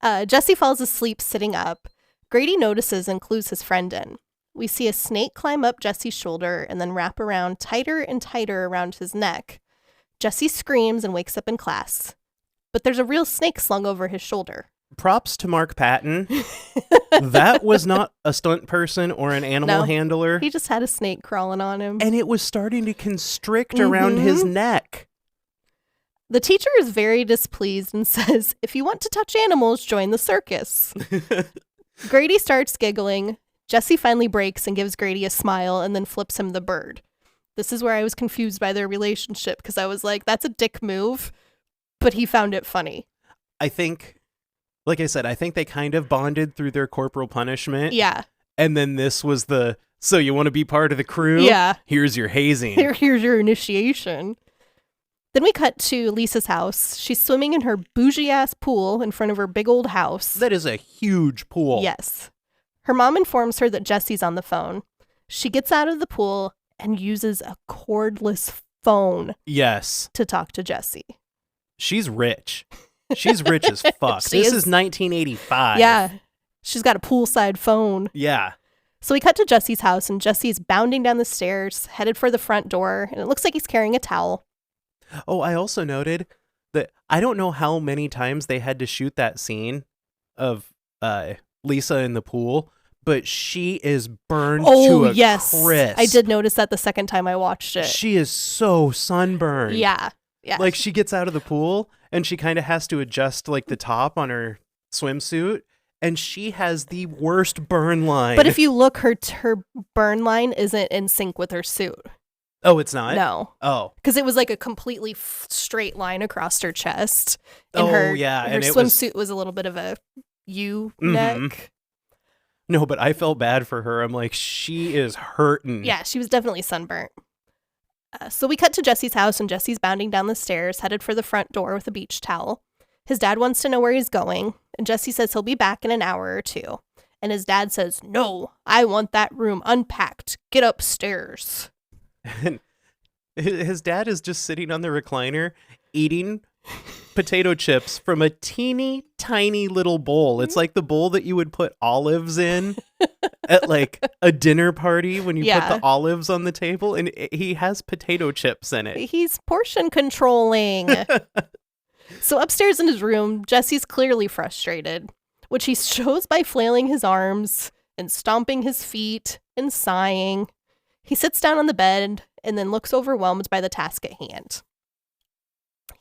Jesse falls asleep sitting up. Grady notices and clues his friend in. We see a snake climb up Jesse's shoulder and then wrap around tighter and tighter around his neck. Jesse screams and wakes up in class. But there's a real snake slung over his shoulder. Props to Mark Patton. That was not a stunt person or an animal handler. He just had a snake crawling on him. And it was starting to constrict around his neck. The teacher is very displeased and says, "If you want to touch animals, join the circus." Grady starts giggling. Jesse finally breaks and gives Grady a smile and then flips him the bird. This is where I was confused by their relationship because I was like, that's a dick move, but he found it funny. I think, like I said, I think they kind of bonded through their corporal punishment. Yeah. And then this was so you want to be part of the crew? Yeah. Here's your hazing. Here's your initiation. Then we cut to Lisa's house. She's swimming in her bougie-ass pool in front of her big old house. That is a huge pool. Yes. Her mom informs her that Jesse's on the phone. She gets out of the pool and uses a cordless phone. Yes. To talk to Jesse. She's rich. She's rich as fuck. This is 1985. Yeah. She's got a poolside phone. Yeah. So we cut to Jesse's house, and Jesse's bounding down the stairs, headed for the front door, and it looks like he's carrying a towel. Oh, I also noted that I don't know how many times they had to shoot that scene of Lisa in the pool, but she is burned to a crisp. I did notice that the second time I watched it. She is so sunburned. Yeah. Like she gets out of the pool and she kind of has to adjust like the top on her swimsuit, and she has the worst burn line. But if you look, her burn line isn't in sync with her suit. Oh, it's not? No. Oh. Because it was like a completely straight line across her chest. And and her it swimsuit was a little bit of a U neck. No, but I felt bad for her. I'm like, she is hurting. Yeah, she was definitely sunburnt. So we cut to Jesse's house, and Jesse's bounding down the stairs, headed for the front door with a beach towel. His dad wants to know where he's going, and Jesse says he'll be back in an hour or two. And his dad says, "No, I want that room unpacked. Get upstairs." And his dad is just sitting on the recliner eating potato chips from a teeny tiny little bowl. It's like the bowl that you would put olives in at like a dinner party when you put the olives on the table, and he has potato chips in it. He's portion controlling. So upstairs in his room, Jesse's clearly frustrated, which he shows by flailing his arms and stomping his feet and sighing. He sits down on the bed and then looks overwhelmed by the task at hand.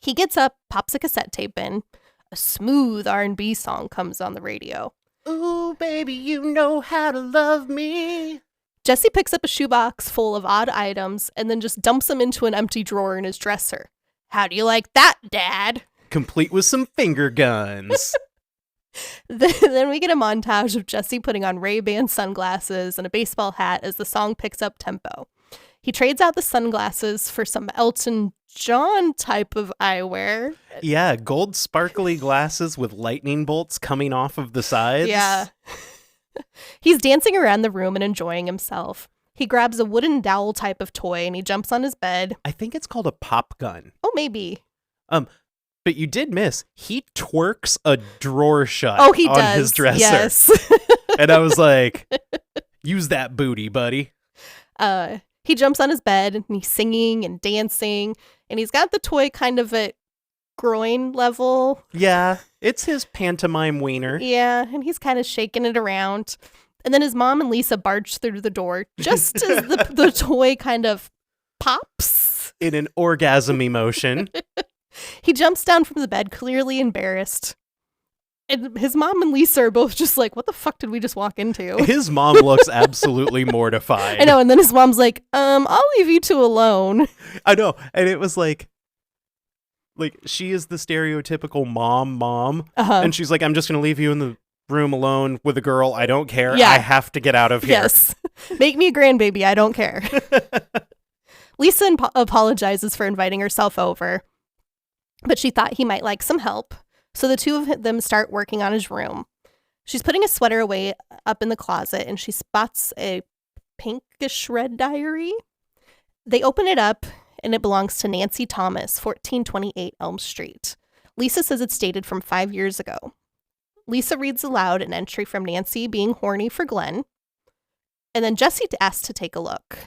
He gets up, pops a cassette tape in. A smooth R&B song comes on the radio. Ooh, baby, you know how to love me. Jesse picks up a shoebox full of odd items and then just dumps them into an empty drawer in his dresser. "How do you like that, Dad?" Complete with some finger guns. Then we get a montage of Jesse putting on Ray-Ban sunglasses and a baseball hat as the song picks up tempo. He trades out the sunglasses for some Elton John type of eyewear. Yeah, gold sparkly glasses with lightning bolts coming off of the sides. Yeah. He's dancing around the room and enjoying himself. He grabs a wooden dowel type of toy and he jumps on his bed. I think it's called a pop gun. Oh, maybe. But you did miss. He twerks a drawer shut He on does. his dresser. Yes. And I was like, use that booty, buddy. He jumps on his bed and he's singing and dancing. And he's got the toy kind of at groin level. Yeah, it's his pantomime wiener. Yeah, and he's kind of shaking it around. And then his mom and Lisa barge through the door just as the toy kind of pops. In an orgasm motion. He jumps down from the bed, clearly embarrassed. And his mom and Lisa are both just like, what the fuck did we just walk into? His mom looks absolutely mortified. I know, and then his mom's like, I'll leave you two alone. I know, and it was like she is the stereotypical mom. And she's like, I'm just going to leave you in the room alone with a girl. I don't care. Yeah. I have to get out of here. Yes. Make me a grandbaby. I don't care. Lisa apologizes for inviting herself over, but she thought he might like some help. So the two of them start working on his room. She's putting a sweater away up in the closet and she spots a pinkish red diary. They open it up and it belongs to Nancy Thomas, 1428 Elm Street. Lisa says it's dated from 5 years ago. Lisa reads aloud an entry from Nancy being horny for Glenn. And then Jesse asks to take a look.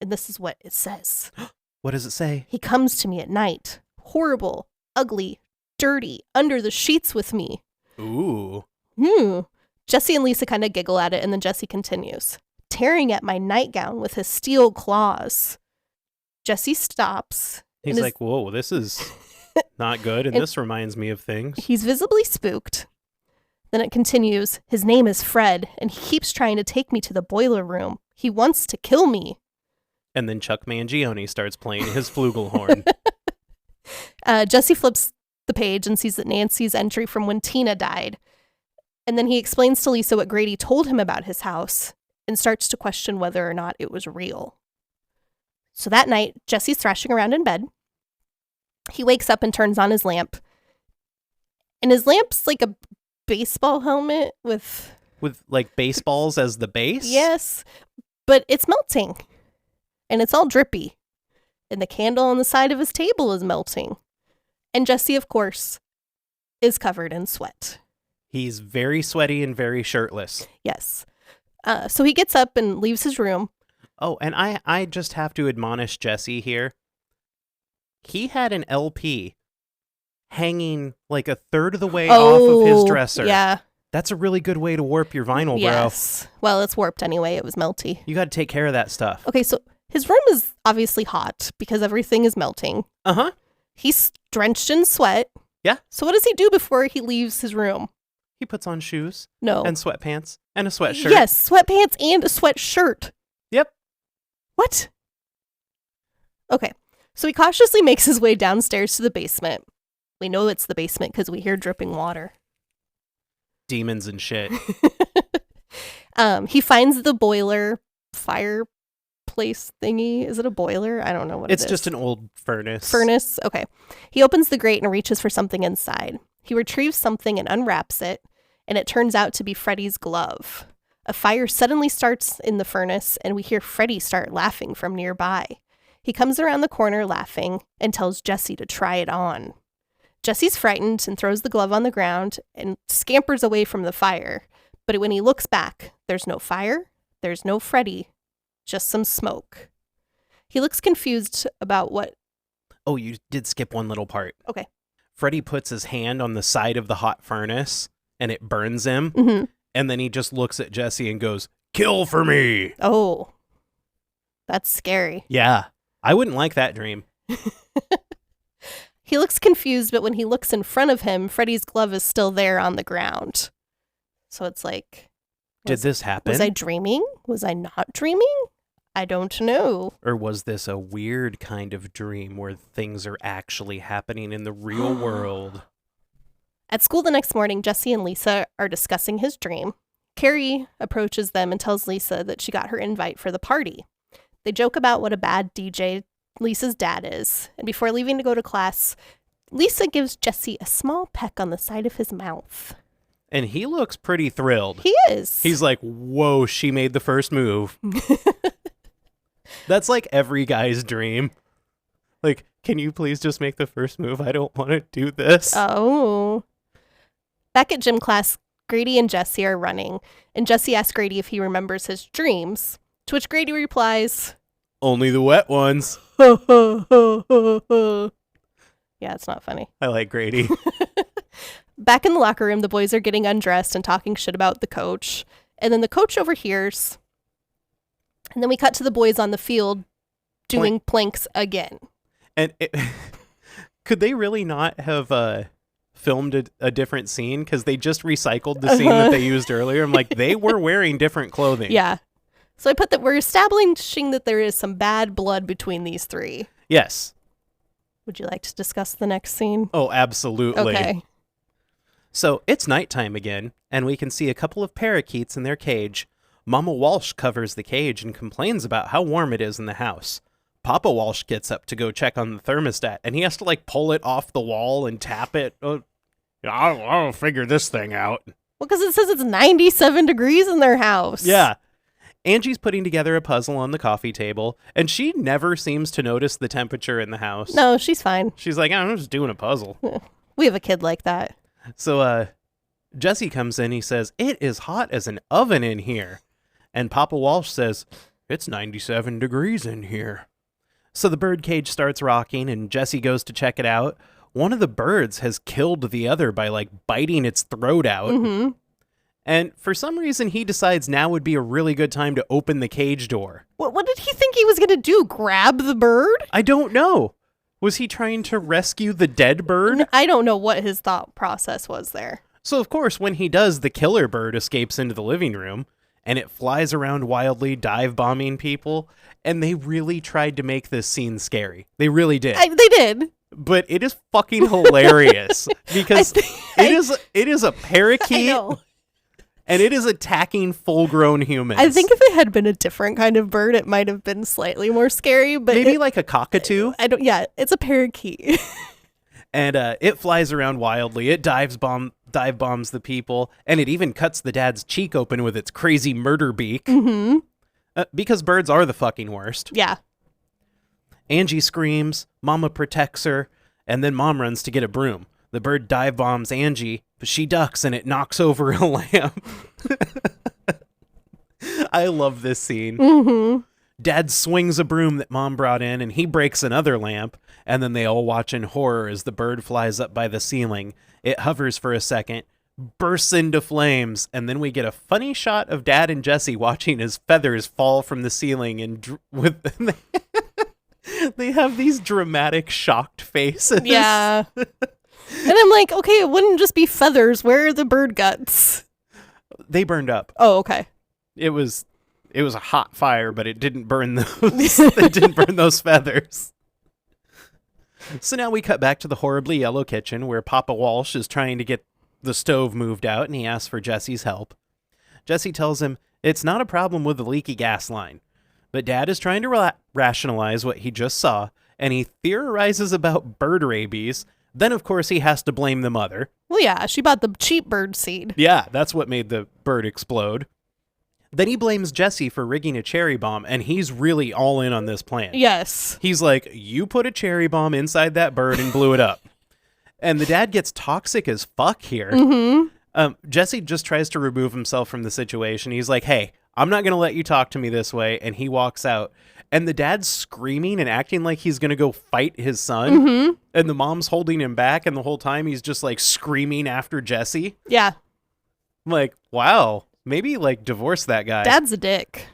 And this is what it says. What does it say? He comes to me at night. Horrible, ugly, dirty, under the sheets with me. Ooh. Jesse and Lisa kind of giggle at it, and then Jesse continues. Tearing at my nightgown with his steel claws. Jesse stops. He's like, whoa, this is not good, and this reminds me of things. He's visibly spooked. Then it continues. His name is Fred, and he keeps trying to take me to the boiler room. He wants to kill me. And then Chuck Mangione starts playing his flugelhorn. Jesse flips the page and sees that Nancy's entry from when Tina died. And then he explains to Lisa what Grady told him about his house and starts to question whether or not it was real. So that night, Jesse's thrashing around in bed. He wakes up and turns on his lamp. And his lamp's like a baseball helmet with like baseballs as the base? Yes, but it's melting. And it's all drippy. And the candle on the side of his table is melting. And Jesse, of course, is covered in sweat. He's very sweaty and very shirtless. Yes. So he gets up and leaves his room. Oh, and I just have to admonish Jesse here. He had an LP hanging like a third of the way off of his dresser. Yeah. That's a really good way to warp your vinyl, Yes. Well, it's warped anyway. It was melty. You got to take care of that stuff. Okay, so his room is obviously hot because everything is melting. Uh-huh. He's drenched in sweat. Yeah. So what does he do before he leaves his room? He puts on shoes. No. And sweatpants. And a sweatshirt. Yes, sweatpants and a sweatshirt. Yep. What? Okay. So he cautiously makes his way downstairs to the basement. We know it's the basement because we hear dripping water. Demons and shit. He finds the boiler fireplace thingy. Is it a boiler? I don't know what it is. It's just an old furnace. Furnace? Okay. He opens the grate and reaches for something inside. He retrieves something and unwraps it, and it turns out to be Freddy's glove. A fire suddenly starts in the furnace, and we hear Freddy start laughing from nearby. He comes around the corner laughing and tells Jesse to try it on. Jesse's frightened and throws the glove on the ground and scampers away from the fire. But when he looks back, there's no fire, there's no Freddy, just some smoke. He looks confused about what... Oh, you did skip one little part. Okay. Freddy puts his hand on the side of the hot furnace, and it burns him. Mm-hmm. And then he just looks at Jesse and goes, "Kill for me." Oh, that's scary. Yeah, I wouldn't like that dream. He looks confused, but when he looks in front of him, Freddy's glove is still there on the ground. So it's like... Did this happen? Was I dreaming? Was I not dreaming? I don't know. Or was this a weird kind of dream where things are actually happening in the real world? At school the next morning, Jesse and Lisa are discussing his dream. Carrie approaches them and tells Lisa that she got her invite for the party. They joke about what a bad DJ Lisa's dad is, and before leaving to go to class, Lisa gives Jesse a small peck on the side of his mouth. And he looks pretty thrilled. He is. He's like, whoa, she made the first move. That's like every guy's dream. Like, can you please just make the first move? I don't want to do this. Oh. Back at gym class, Grady and Jesse are running, and Jesse asks Grady if he remembers his dreams, to which Grady replies, Only the wet ones. Yeah, it's not funny. I like Grady. Back in the locker room, the boys are getting undressed and talking shit about the coach. And then the coach overhears. And then we cut to the boys on the field doing planks again. And could they really not have filmed a different scene? Because they just recycled the scene that they used earlier. I'm like, they were wearing different clothing. Yeah. So I put that we're establishing that there is some bad blood between these three. Yes. Would you like to discuss the next scene? Oh, absolutely. Okay. So it's nighttime again, and we can see a couple of parakeets in their cage. Mama Walsh covers the cage and complains about how warm it is in the house. Papa Walsh gets up to go check on the thermostat, and he has to like pull it off the wall and tap it. Oh, I'll figure this thing out. Well, because it says it's 97 degrees in their house. Yeah. Angie's putting together a puzzle on the coffee table, and she never seems to notice the temperature in the house. No, she's fine. She's like, I'm just doing a puzzle. We have a kid like that. So Jesse comes in, he says, it is hot as an oven in here. And Papa Walsh says, it's 97 degrees in here. So the bird cage starts rocking, and Jesse goes to check it out. One of the birds has killed the other by like biting its throat out. Mm-hmm. And for some reason, he decides now would be a really good time to open the cage door. What did he think he was going to do? Grab the bird? I don't know. Was he trying to rescue the dead bird? I don't know what his thought process was there. So, of course, when he does, the killer bird escapes into the living room, and it flies around wildly, dive-bombing people, and they really tried to make this scene scary. They really did. They did. But it is fucking hilarious, because it is a parakeet, I know. and it is attacking full-grown humans. I think if it had been a different kind of bird, it might have been slightly more scary. But maybe like a cockatoo. Yeah, it's a parakeet. And it flies around wildly. It dive bombs the people, and it even cuts the dad's cheek open with its crazy murder beak. Mm-hmm. Because birds are the fucking worst. Yeah. Angie screams, Mama protects her, and then Mom runs to get a broom. The bird dive bombs Angie, but she ducks and it knocks over a lamp. I love this scene. Mm-hmm. Dad swings a broom that Mom brought in, and he breaks another lamp, and then they all watch in horror as the bird flies up by the ceiling. It hovers for a second, bursts into flames, and then we get a funny shot of Dad and Jesse watching his feathers fall from the ceiling, and they have these dramatic, shocked faces. Yeah. And I'm like, okay, it wouldn't just be feathers. Where are the bird guts? They burned up. Oh, okay. It was a hot fire, but it didn't burn those. It didn't burn those feathers. So now we cut back to the horribly yellow kitchen where Papa Walsh is trying to get the stove moved out, and he asks for Jesse's help. Jesse tells him it's not a problem with the leaky gas line, but Dad is trying to rationalize what he just saw, and he theorizes about bird rabies. Then, of course, he has to blame the mother. Well, yeah, she bought the cheap bird seed. Yeah, that's what made the bird explode. Then he blames Jesse for rigging a cherry bomb, and he's really all in on this plan. Yes. He's like, you put a cherry bomb inside that bird and blew it up. And the dad gets toxic as fuck here. Mm-hmm. Jesse just tries to remove himself from the situation. He's like, hey, I'm not going to let you talk to me this way. And he walks out. And the dad's screaming and acting like he's going to go fight his son. Mm-hmm. And the mom's holding him back. And the whole time he's just like screaming after Jesse. Yeah. I'm like, wow. Maybe, like, divorce that guy. Dad's a dick.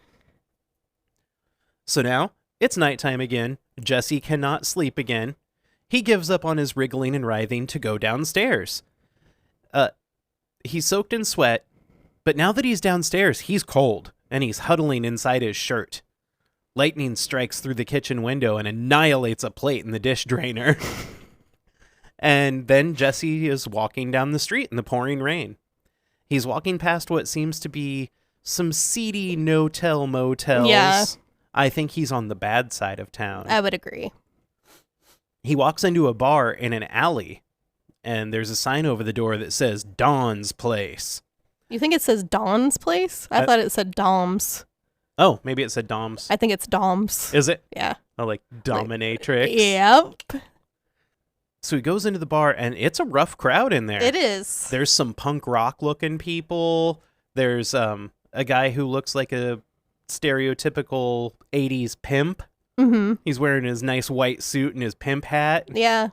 So now, it's nighttime again. Jesse cannot sleep again. He gives up on his wriggling and writhing to go downstairs. He's soaked in sweat, but now that he's downstairs, he's cold, and he's huddling inside his shirt. Lightning strikes through the kitchen window and annihilates a plate in the dish drainer. And then Jesse is walking down the street in the pouring rain. He's walking past what seems to be some seedy no-tell motels. Yeah. I think he's on the bad side of town. I would agree. He walks into a bar in an alley, and there's a sign over the door that says Dawn's Place. You think it says Dawn's Place? I thought it said Dom's. Oh, maybe it said Dom's. I think it's Dom's. Is it? Yeah. Oh, like Dominatrix? Yep. So he goes into the bar, and it's a rough crowd in there. It is. There's some punk rock looking people. There's a guy who looks like a stereotypical 80s pimp. Mm-hmm. He's wearing his nice white suit and his pimp hat. Yeah.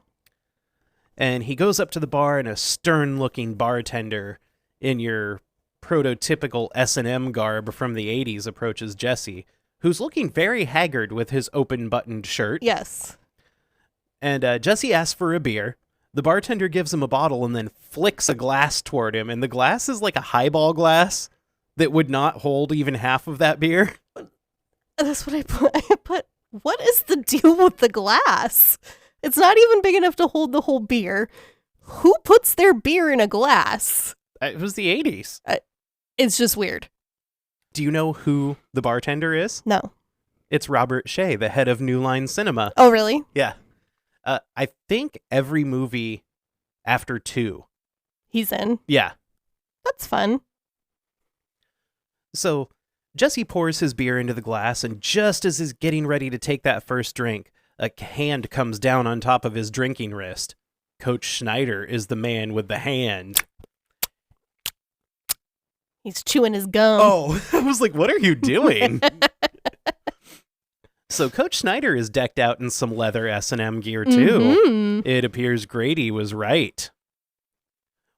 And he goes up to the bar, and a stern-looking bartender in your prototypical S&M garb from the 80s approaches Jesse, who's looking very haggard with his open-buttoned shirt. Yes. And Jesse asks for a beer. The bartender gives him a bottle and then flicks a glass toward him. And the glass is like a highball glass that would not hold even half of that beer. That's what I put. What is the deal with the glass? It's not even big enough to hold the whole beer. Who puts their beer in a glass? It was the 80s. It's just weird. Do you know who the bartender is? No. It's Robert Shea, the head of New Line Cinema. Oh, really? Yeah. I think every movie after 2. He's in. Yeah. That's fun. So Jesse pours his beer into the glass, and just as he's getting ready to take that first drink, a hand comes down on top of his drinking wrist. Coach Schneider is the man with the hand. He's chewing his gum. Oh, I was like, what are you doing? So Coach Schneider is decked out in some leather S&M gear, too. Mm-hmm. It appears Grady was right.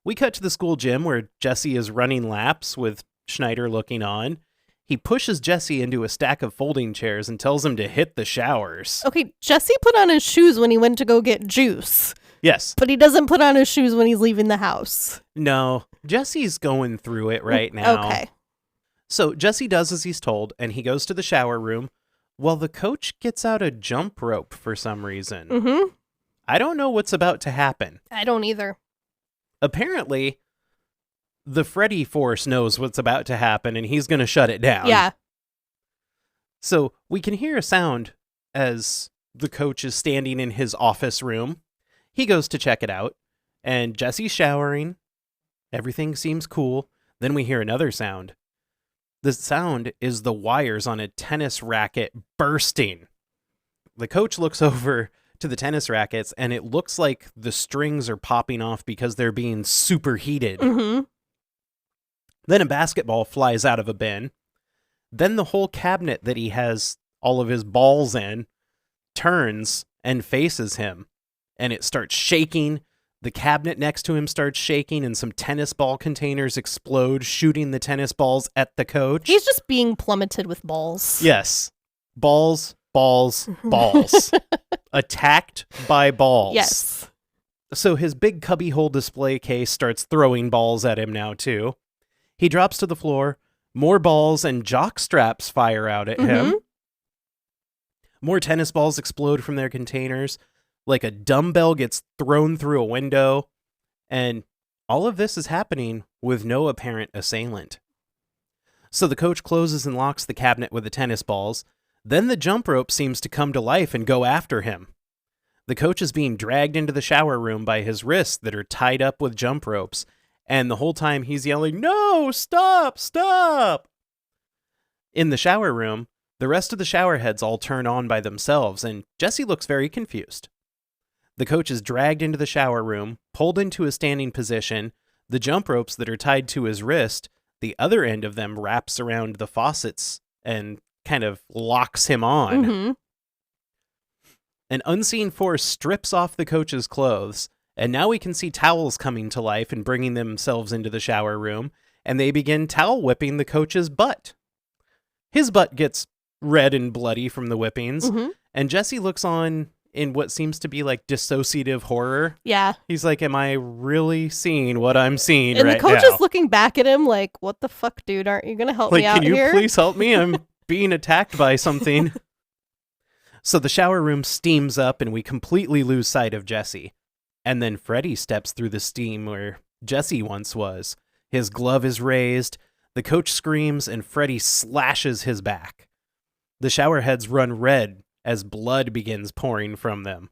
We cut to the school gym where Jesse is running laps with Schneider looking on. He pushes Jesse into a stack of folding chairs and tells him to hit the showers. Okay, Jesse put on his shoes when he went to go get juice. Yes. But he doesn't put on his shoes when he's leaving the house. No, Jesse's going through it right now. Okay. So Jesse does as he's told, and he goes to the shower room. Well, the coach gets out a jump rope for some reason. Mm-hmm. I don't know what's about to happen. I don't either. Apparently, the Freddy force knows what's about to happen, and he's going to shut it down. Yeah. So we can hear a sound as the coach is standing in his office room. He goes to check it out, and Jesse's showering. Everything seems cool. Then we hear another sound. The sound is the wires on a tennis racket bursting. The coach looks over to the tennis rackets, and it looks like the strings are popping off because they're being superheated. Mm-hmm. Then a basketball flies out of a bin. Then the whole cabinet that he has all of his balls in turns and faces him, and it starts shaking. The cabinet next to him starts shaking, and some tennis ball containers explode, shooting the tennis balls at the coach. He's just being plummeted with balls. Yes. Balls, balls, balls. Attacked by balls. Yes. So his big cubbyhole display case starts throwing balls at him now, too. He drops to the floor. More balls and jock straps fire out at him. More tennis balls explode from their containers. Like a dumbbell gets thrown through a window. And all of this is happening with no apparent assailant. So the coach closes and locks the cabinet with the tennis balls. Then the jump rope seems to come to life and go after him. The coach is being dragged into the shower room by his wrists that are tied up with jump ropes. And the whole time he's yelling, "No, stop, stop!" In the shower room, the rest of the shower heads all turn on by themselves, and Jesse looks very confused. The coach is dragged into the shower room, pulled into a standing position. The jump ropes that are tied to his wrist, the other end of them wraps around the faucets and kind of locks him on. Mm-hmm. An unseen force strips off the coach's clothes, and now we can see towels coming to life and bringing themselves into the shower room, and they begin towel whipping the coach's butt. His butt gets red and bloody from the whippings, and Jesse looks on in what seems to be like dissociative horror. Yeah. He's like, am I really seeing what I'm seeing And right the coach now? is looking back at him like, what the fuck, dude? Aren't you going to help Like, me out can you here? please help me? I'm being attacked by something. So the shower room steams up and we completely lose sight of Jesse. And then Freddy steps through the steam where Jesse once was. His glove is raised, the coach screams, and Freddy slashes his back. The shower heads run red as blood begins pouring from them.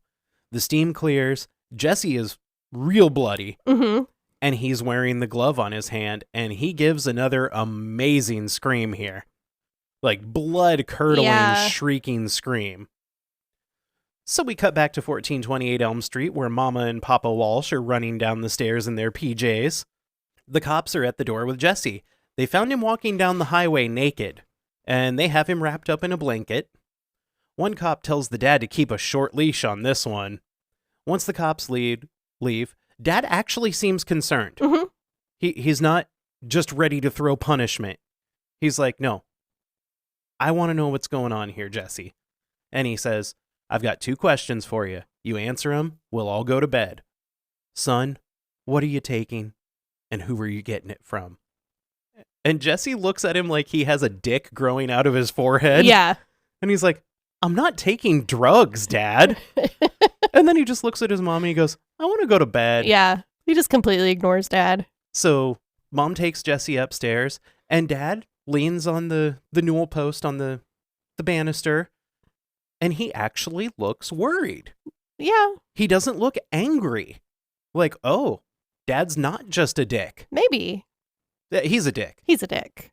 The steam clears. Jesse is real bloody, and he's wearing the glove on his hand, and he gives another amazing scream here. Like blood-curdling, shrieking scream. So we cut back to 1428 Elm Street, where Mama and Papa Walsh are running down the stairs in their PJs. The cops are at the door with Jesse. They found him walking down the highway naked, and they have him wrapped up in a blanket. One cop tells the dad to keep a short leash on this one. Once the cops leave, Dad actually seems concerned. He's not just ready to throw punishment. He's like, no, I want to know what's going on here, Jesse. And he says, I've got 2 questions for you. You answer them, we'll all go to bed. Son, what are you taking? And who are you getting it from? And Jesse looks at him like he has a dick growing out of his forehead. Yeah. And he's like, I'm not taking drugs, Dad. And then he just looks at his mom and he goes, I want to go to bed. Yeah. He just completely ignores Dad. So Mom takes Jesse upstairs, and Dad leans on the newel post on the banister, and he actually looks worried. Yeah. He doesn't look angry. Like, oh, Dad's not just a dick. Maybe. He's a dick. He's a dick.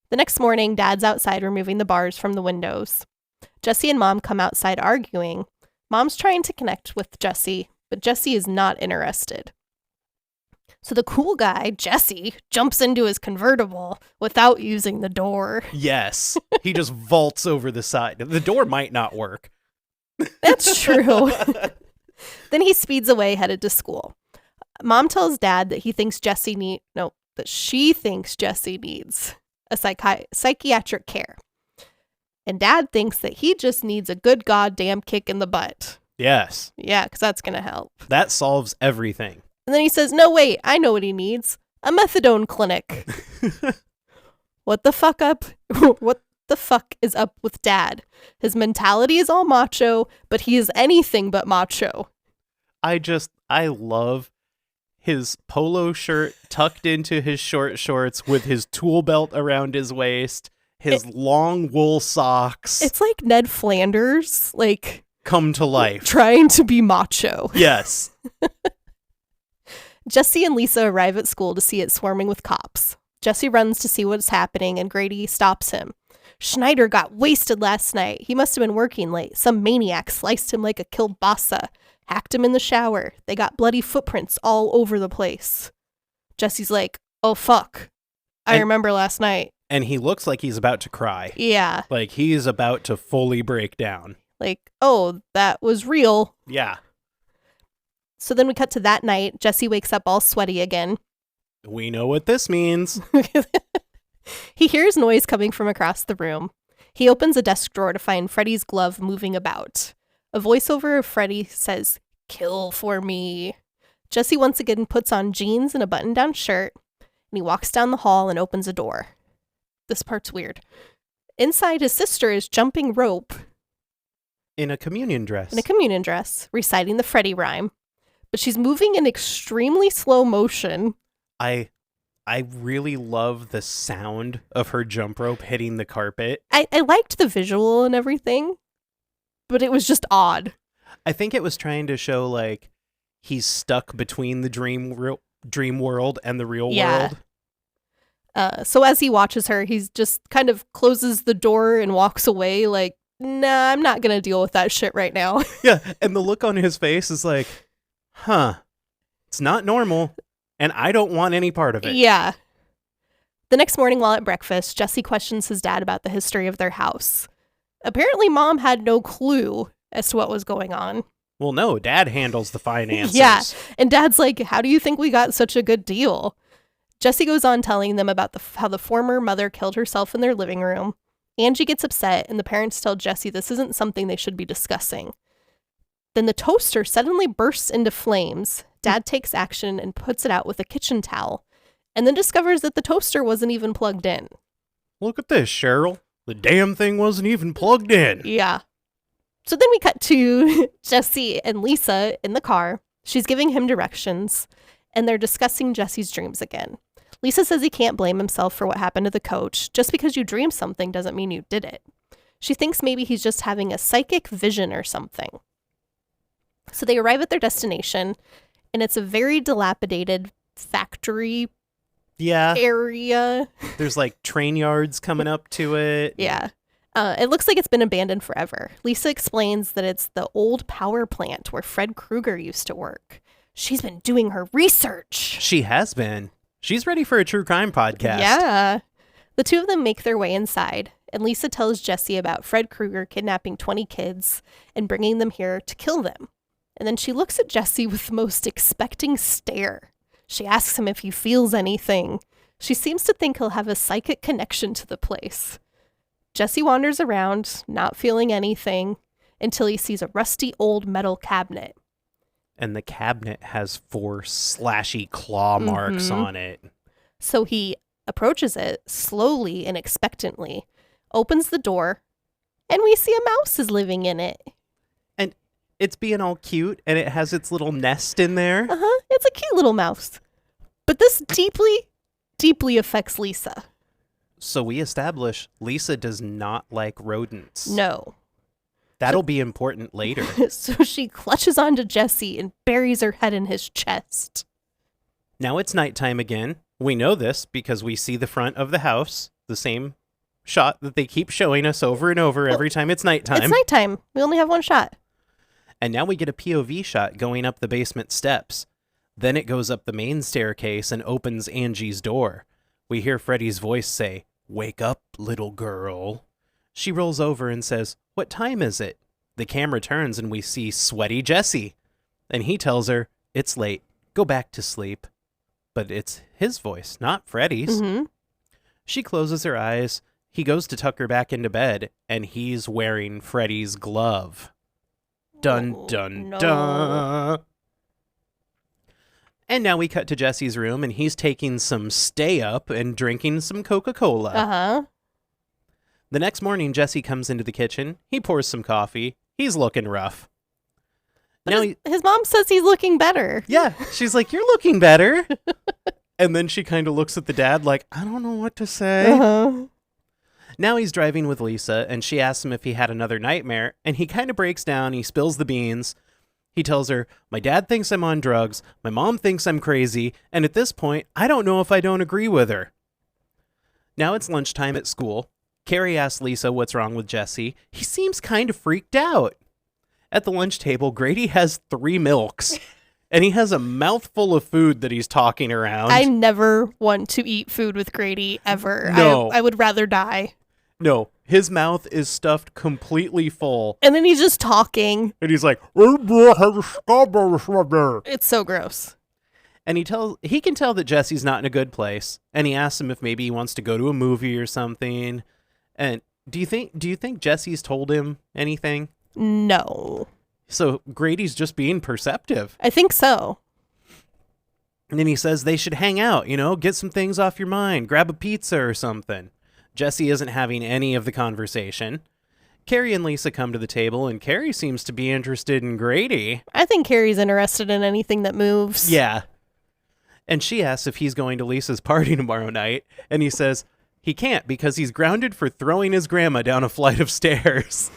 The next morning, Dad's outside removing the bars from the windows. Jesse and Mom come outside arguing. Mom's trying to connect with Jesse, but Jesse is not interested. So the cool guy, Jesse, jumps into his convertible without using the door. Yes. He just vaults over the side. The door might not work. That's true. Then he speeds away, headed to school. Mom tells Dad that she thinks Jesse needs a psychiatric care. And Dad thinks that he just needs a good goddamn kick in the butt. Yes. Yeah, because that's going to help. That solves everything. And then he says, no, wait, I know what he needs. A methadone clinic. What the fuck is up with Dad? His mentality is all macho, but he is anything but macho. I love his polo shirt tucked into his short shorts with his tool belt around his waist, his long wool socks. It's like Ned Flanders, like, come to life. Trying to be macho. Yes. Jesse and Lisa arrive at school to see it swarming with cops. Jesse runs to see what's happening, and Grady stops him. Schneider got wasted last night. He must have been working late. Some maniac sliced him like a kielbasa. Hacked him in the shower. They got bloody footprints all over the place. Jesse's like, oh, fuck. I remember last night. And he looks like he's about to cry. Yeah. Like he's about to fully break down. Like, oh, that was real. Yeah. So then we cut to that night. Jesse wakes up all sweaty again. We know what this means. He hears noise coming from across the room. He opens a desk drawer to find Freddy's glove moving about. A voiceover of Freddy says, kill for me. Jesse once again puts on jeans and a button-down shirt, and he walks down the hall and opens a door. This part's weird. Inside, his sister is jumping rope. In a communion dress, reciting the Freddy rhyme. But she's moving in extremely slow motion. I really love the sound of her jump rope hitting the carpet. I liked the visual and everything, but it was just odd. I think it was trying to show, like, he's stuck between the dream world and the real world. So as he watches her, he's just kind of closes the door and walks away like, nah, I'm not going to deal with that shit right now. Yeah, and the look on his face is like, huh, it's not normal, and I don't want any part of it. Yeah. The next morning while at breakfast, Jesse questions his dad about the history of their house. Apparently, Mom had no clue as to what was going on. Well, no, Dad handles the finances. Yeah, and Dad's like, how do you think we got such a good deal? Jesse goes on telling them about how the former mother killed herself in their living room. Angie gets upset, and the parents tell Jesse this isn't something they should be discussing. Then the toaster suddenly bursts into flames. Dad takes action and puts it out with a kitchen towel, and then discovers that the toaster wasn't even plugged in. Look at this, Cheryl. The damn thing wasn't even plugged in. Yeah. So then we cut to Jesse and Lisa in the car. She's giving him directions, and they're discussing Jesse's dreams again. Lisa says he can't blame himself for what happened to the coach. Just because you dream something doesn't mean you did it. She thinks maybe he's just having a psychic vision or something. So they arrive at their destination, and it's a very dilapidated factory area. There's like train yards coming up to it. Yeah. It looks like it's been abandoned forever. Lisa explains that it's the old power plant where Fred Krueger used to work. She's been doing her research. She has been. She's ready for a true crime podcast. Yeah. The two of them make their way inside, and Lisa tells Jesse about Fred Krueger kidnapping 20 kids and bringing them here to kill them. And then she looks at Jesse with the most expecting stare. She asks him if he feels anything. She seems to think he'll have a psychic connection to the place. Jesse wanders around, not feeling anything, until he sees a rusty old metal cabinet. And the cabinet has 4 slashy claw marks on it. So he approaches it slowly and expectantly, opens the door, and we see a mouse is living in it. And it's being all cute, and it has its little nest in there. It's a cute little mouse. But this deeply, deeply affects Lisa. So we establish Lisa does not like rodents. No. That'll be important later. So she clutches onto Jesse and buries her head in his chest. Now it's nighttime again. We know this because we see the front of the house, the same shot that they keep showing us over and over every time it's nighttime. It's nighttime. We only have one shot. And now we get a POV shot going up the basement steps. Then it goes up the main staircase and opens Angie's door. We hear Freddy's voice say, "Wake up, little girl." She rolls over and says, "What time is it?" The camera turns and we see sweaty Jesse. And he tells her, "It's late. Go back to sleep." But it's his voice, not Freddy's. She closes her eyes. He goes to tuck her back into bed, and he's wearing Freddy's glove. Dun, dun, dun. And now we cut to Jesse's room, and he's taking some stay up and drinking some Coca-Cola. The next morning, Jesse comes into the kitchen. He pours some coffee. He's looking rough. But his mom says he's looking better. Yeah, she's like, "You're looking better." And then she kind of looks at the dad like, "I don't know what to say." Now he's driving with Lisa, and she asks him if he had another nightmare, and he kind of breaks down. He spills the beans. He tells her, "My dad thinks I'm on drugs. My mom thinks I'm crazy. And at this point, I don't know if I don't agree with her." Now it's lunchtime at school. Carrie asks Lisa what's wrong with Jesse. He seems kind of freaked out. At the lunch table, Grady has 3 milks, and he has a mouthful of food that he's talking around. I never want to eat food with Grady, ever. No. I would rather die. No, his mouth is stuffed completely full. And then he's just talking. And he's like, It's so gross. and he can tell that Jesse's not in a good place. And he asks him if maybe he wants to go to a movie or something. And do you think Jesse's told him anything? No. So Grady's just being perceptive. I think so. And then he says they should hang out, get some things off your mind, grab a pizza or something. Jesse isn't having any of the conversation. Carrie and Lisa come to the table, and Carrie seems to be interested in Grady. I think Carrie's interested in anything that moves. Yeah. And she asks if he's going to Lisa's party tomorrow night, and he says he can't because he's grounded for throwing his grandma down a flight of stairs.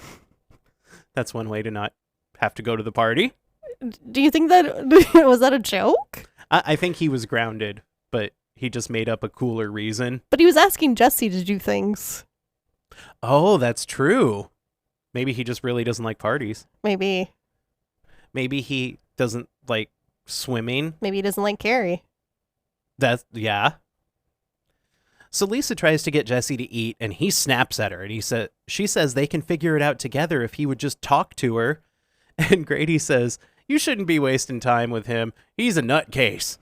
That's one way to not have to go to the party. Do you think that was that a joke? I think he was grounded, but he just made up a cooler reason. But he was asking Jesse to do things. Oh, that's true. Maybe he just really doesn't like parties. Maybe Maybe he doesn't like swimming. he doesn't like Carrie. Yeah. So Lisa tries to get Jesse to eat, and he snaps at her, and she says they can figure it out together if he would just talk to her. And Grady says, "You shouldn't be wasting time with him. He's a nutcase."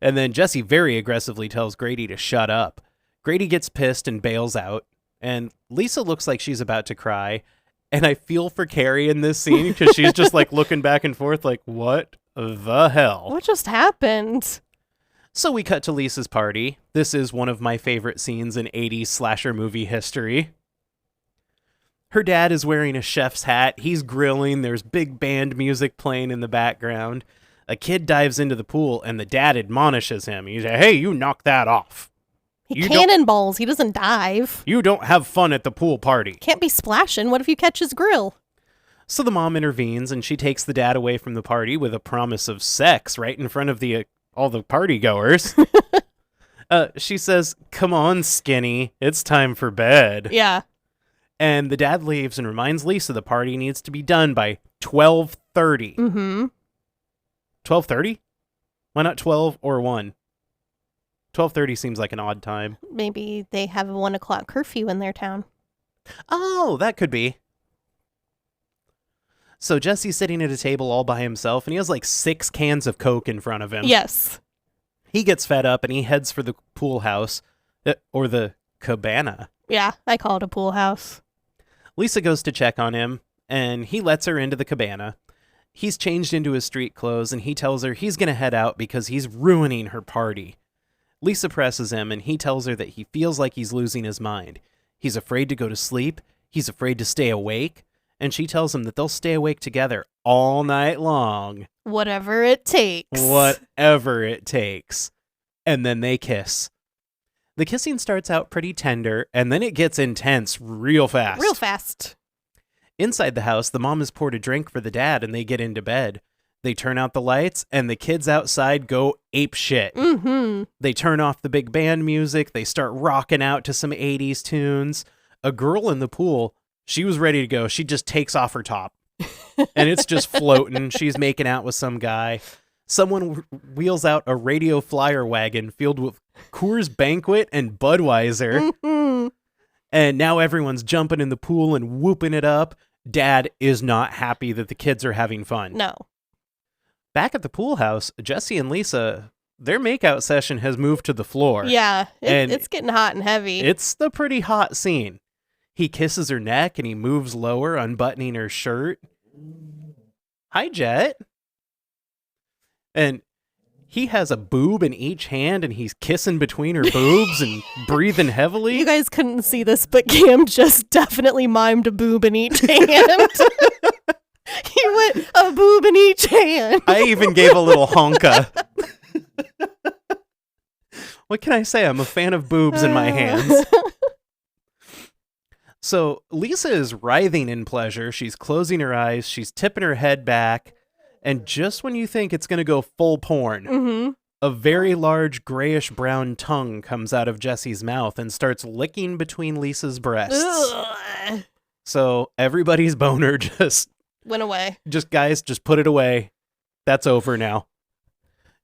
And then Jesse very aggressively tells Grady to shut up. Grady gets pissed and bails out, and Lisa looks like she's about to cry. And I feel for Carrie in this scene because she's just like looking back and forth like, what the hell? What just happened? So we cut to Lisa's party. This is one of my favorite scenes in 80s slasher movie history. Her dad is wearing a chef's hat. He's grilling. There's big band music playing in the background. A kid dives into the pool, and the dad admonishes him. He says, hey, you knock that off. He You cannonballs. He doesn't dive. You don't have fun at the pool party. Can't be splashing. What if you catch his grill? So the mom intervenes, and she takes the dad away from the party with a promise of sex right in front of all the party goers. She says, come on, Skinny. It's time for bed. Yeah. And the dad leaves and reminds Lisa the party needs to be done by 12:30. Mm-hmm. 12:30? Why not 12 or 1? 12:30 seems like an odd time. Maybe they have a 1 o'clock curfew in their town. Oh, that could be. So Jesse's sitting at a table all by himself, and he has like 6 cans of Coke in front of him. Yes. He gets fed up, and he heads for the pool house, or the cabana. Yeah, I call it a pool house. Lisa goes to check on him, and he lets her into the cabana. He's changed into his street clothes, and he tells her he's going to head out because he's ruining her party. Lisa presses him, and he tells her that he feels like he's losing his mind. He's afraid to go to sleep. He's afraid to stay awake. And she tells him that they'll stay awake together all night long. Whatever it takes. Whatever it takes. And then they kiss. The kissing starts out pretty tender, and then it gets intense real fast. Real fast. Inside the house, the mom has poured a drink for the dad, and they get into bed. They turn out the lights, and the kids outside go apeshit. Mm-hmm. They turn off the big band music. They start rocking out to some 80s tunes. A girl in the pool, she was ready to go. She just takes off her top, and it's just floating. She's making out with some guy. Someone wheels out a radio flyer wagon filled with Coors Banquet and Budweiser. Mm-hmm. And now everyone's jumping in the pool and whooping it up. Dad is not happy that the kids are having fun. No. Back at the pool house, Jesse and Lisa, their makeout session has moved to the floor. Yeah, And it's getting hot and heavy. It's the pretty hot scene. He kisses her neck and he moves lower, unbuttoning her shirt. Hi, Jet. And he has a boob in each hand and he's kissing between her boobs and breathing heavily. You guys couldn't see this, but Cam just definitely mimed a boob in each hand. He went a boob in each hand. I even gave a little honka. What can I say? I'm a fan of boobs in my hands. So Lisa is writhing in pleasure. She's closing her eyes. She's tipping her head back. And just when you think it's going to go full porn, Mm-hmm. a very large grayish-brown tongue comes out of Jesse's mouth and starts licking between Lisa's breasts. Ugh. So everybody's boner just Went away. guys, just put it away. That's over now.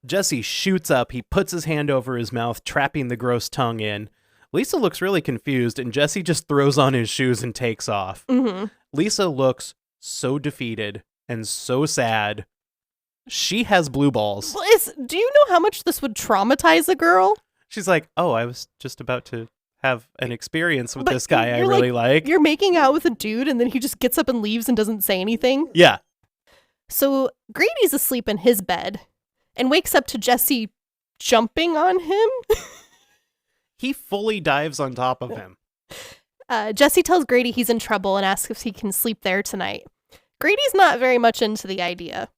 Jesse shoots up. He puts his hand over his mouth, trapping the gross tongue in. Lisa looks really confused, and Jesse just throws on his shoes and takes off. Mm-hmm. Lisa looks so defeated and so sad. She has blue balls. Well, do you know how much this would traumatize a girl? She's like, oh, I was just about to have an experience with But this guy I you're really like. You're making out with a dude, and then he just gets up and leaves and doesn't say anything. Yeah. So Grady's asleep in his bed and wakes up to Jesse jumping on him. He fully dives on top of him. Jesse tells Grady he's in trouble and asks if he can sleep there tonight. Grady's not very much into the idea.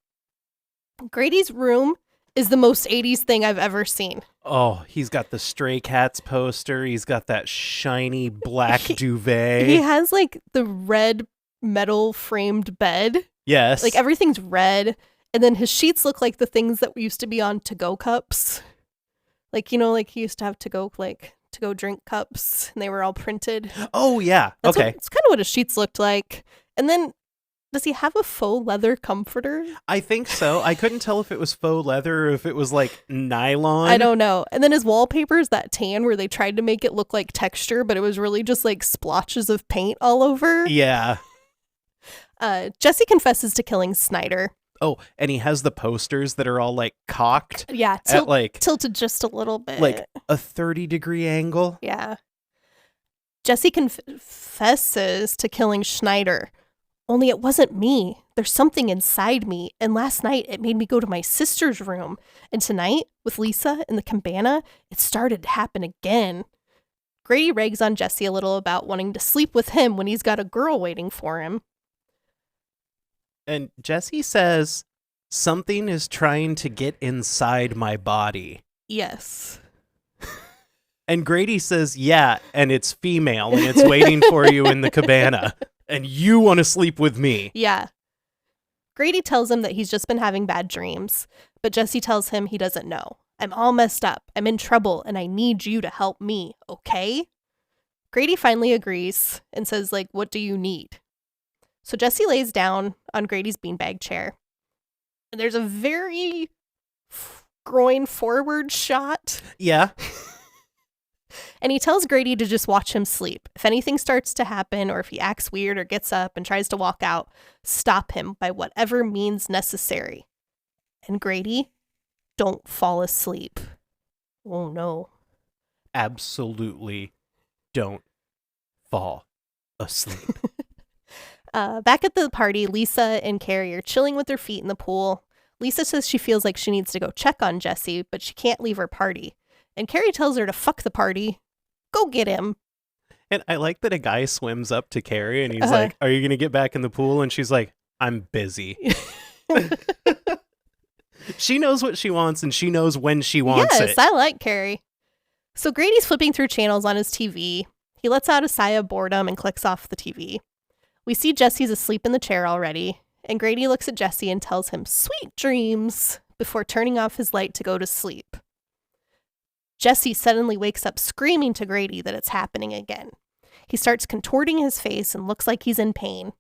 Grady's room is the most 80s thing I've ever seen. Oh, he's got the Stray Cats poster. He's got that shiny black duvet. He has like the red metal framed bed. Yes. Like everything's red. And then his sheets look like the things that used to be on to-go cups. Like, you know, like he used to have to-go drink cups and they were all printed. Oh, yeah. That's okay. It's kind of what his sheets looked like. And then does he have a faux leather comforter? I think so. I couldn't tell if it was faux leather or if it was like nylon. I don't know. And then his wallpaper is that tan where they tried to make it look like texture, but it was really just like splotches of paint all over. Yeah. Jesse confesses to killing Snyder. Oh, and he has the posters that are all like cocked Yeah, at like tilted just a little bit. like a 30-degree angle. Yeah. Jesse confesses to killing Schneider. Only it wasn't me. There's something inside me. And last night, it made me go to my sister's room. And tonight, with Lisa in the cabana, it started to happen again. Grady rags on Jesse a little about wanting to sleep with him when he's got a girl waiting for him. And Jesse says Something is trying to get inside my body. Yes. And Grady says, yeah, and it's female, and it's waiting for you in the cabana. And you want to sleep with me. Yeah. Grady tells him that he's just been having bad dreams, but Jesse tells him he doesn't know. I'm all messed up. I'm in trouble, and I need you to help me, okay? Grady finally agrees and says, like, what do you need? So Jesse lays down on Grady's beanbag chair. And there's a very groin forward shot. Yeah. And he tells Grady to just watch him sleep. If anything starts to happen, or if he acts weird or gets up and tries to walk out, stop him by whatever means necessary. And Grady, don't fall asleep. Oh no. Absolutely don't fall asleep. Back at the party, Lisa and Carrie are chilling with their feet in the pool. Lisa says she feels like she needs to go check on Jesse, but she can't leave her party. And Carrie tells her to fuck the party. Go get him. And I like that a guy swims up to Carrie and he's like, are you going to get back in the pool? And she's like, I'm busy. She knows what she wants and she knows when she wants it. Yes, I like Carrie. So Grady's flipping through channels on his TV. He lets out a sigh of boredom and clicks off the TV. We see Jesse's asleep in the chair already, and Grady looks at Jesse and tells him sweet dreams before turning off his light to go to sleep. Jesse suddenly wakes up screaming to Grady that it's happening again. He starts contorting his face and looks like he's in pain.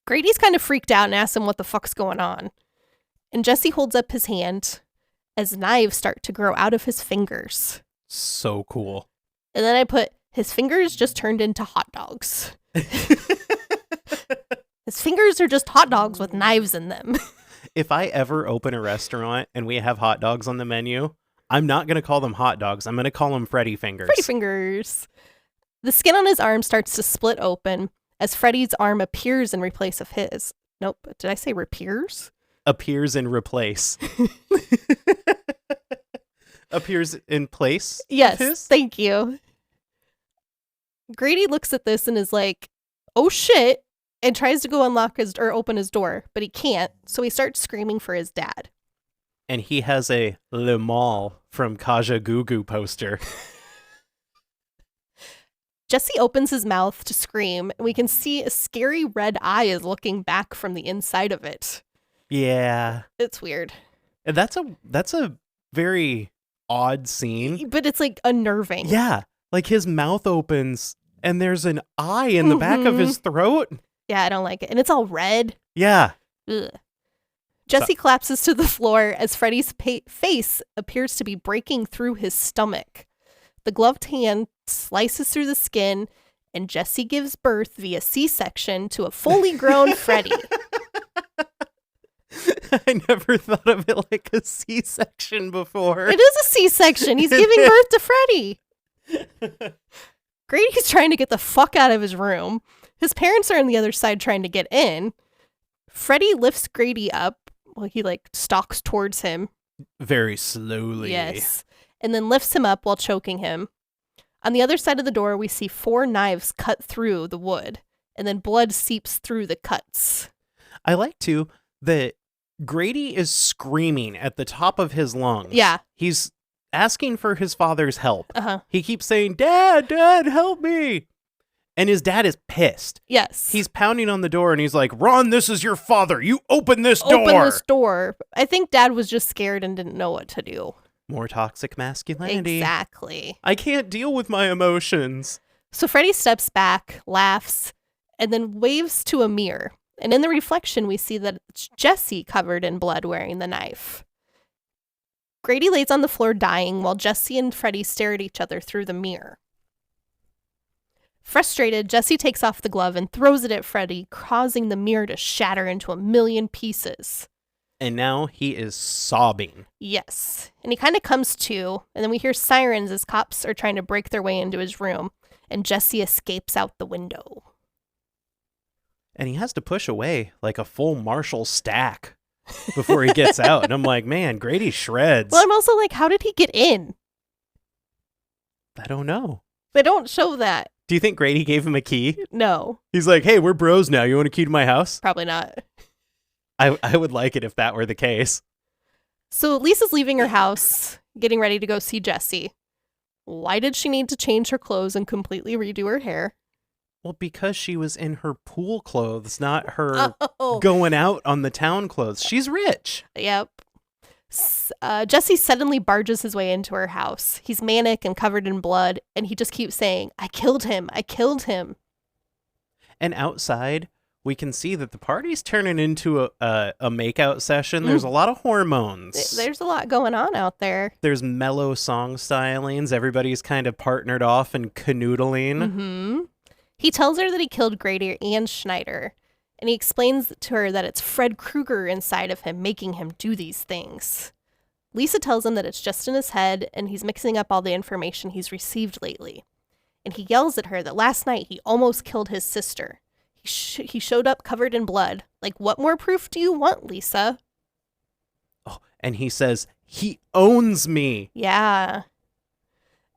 Grady's kind of freaked out and asks him what the fuck's going on. And Jesse holds up his hand as knives start to grow out of his fingers. So cool. And then I put, his fingers just turned into hot dogs. His fingers are just hot dogs with knives in them. If I ever open a restaurant and we have hot dogs on the menu, I'm not going to call them hot dogs. I'm going to call them Freddy fingers. Freddy fingers. The skin on his arm starts to split open as Freddy's arm appears in place of his. Nope. Did I say appears? Appears and replace. Appears in place? Yes. Of his? Thank you. Grady looks at this and is like, oh shit, and tries to go unlock his or open his door, but he can't. So he starts screaming for his dad. And he has a Le Mall from Kaja Gugu poster. Jesse opens his mouth to scream, and we can see a scary red eye is looking back from the inside of it. Yeah. It's weird. And that's a very odd scene. But it's like unnerving. Yeah. Like his mouth opens and there's an eye in the back of his throat. Yeah, I don't like it. And it's all red. Yeah. Ugh. Jesse collapses to the floor as Freddy's face appears to be breaking through his stomach. The gloved hand slices through the skin, and Jesse gives birth via C-section to a fully grown Freddy. I never thought of it like a C-section before. It is a C-section. He's giving birth to Freddy. Grady's trying to get the fuck out of his room. His parents are on the other side trying to get in. Freddy lifts Grady up. Well, he stalks towards him. Very slowly. Yes. And then lifts him up while choking him. On the other side of the door, we see 4 knives cut through the wood, and then blood seeps through the cuts. I like, too, that Grady is screaming at the top of his lungs. Yeah. He's asking for his father's help. Uh-huh. He keeps saying, Dad, help me. And his dad is pissed. Yes. He's pounding on the door and he's like, Ron, this is your father. You open this door. Open this door. I think Dad was just scared and didn't know what to do. More toxic masculinity. Exactly. I can't deal with my emotions. So Freddy steps back, laughs, and then waves to a mirror. And in the reflection, we see that it's Jesse covered in blood wearing the knife. Grady lays on the floor dying while Jesse and Freddy stare at each other through the mirror. Frustrated, Jesse takes off the glove and throws it at Freddy, causing the mirror to shatter into a million pieces. And now he is sobbing. Yes. And he kind of comes to, and then we hear sirens as cops are trying to break their way into his room, and Jesse escapes out the window. And he has to push away like a full Marshall stack before he gets out. And I'm like, man, Grady shreds. Well, I'm also like, how did he get in? I don't know. They don't show that. Do you think Grady gave him a key? No. He's like, hey, we're bros now. You want a key to my house? Probably not. I would like it if that were the case. So Lisa's leaving her house, getting ready to go see Jesse. Why did she need to change her clothes and completely redo her hair? Well, because she was in her pool clothes, not her Oh, going out on the town clothes. She's rich. yep. Jesse suddenly barges his way into her house. He's manic and covered in blood, and he just keeps saying, I killed him. I killed him. And outside, we can see that the party's turning into a makeout session. There's a lot of hormones. There's a lot going on out there. There's mellow song stylings. Everybody's kind of partnered off and canoodling. Mm-hmm. He tells her that he killed Grady and Schneider, and he explains to her that it's Fred Krueger inside of him making him do these things. Lisa tells him that it's just in his head, and he's mixing up all the information he's received lately. And he yells at her that last night he almost killed his sister. He showed up covered in blood. Like, what more proof do you want, Lisa? Oh, and he says, he owns me. Yeah.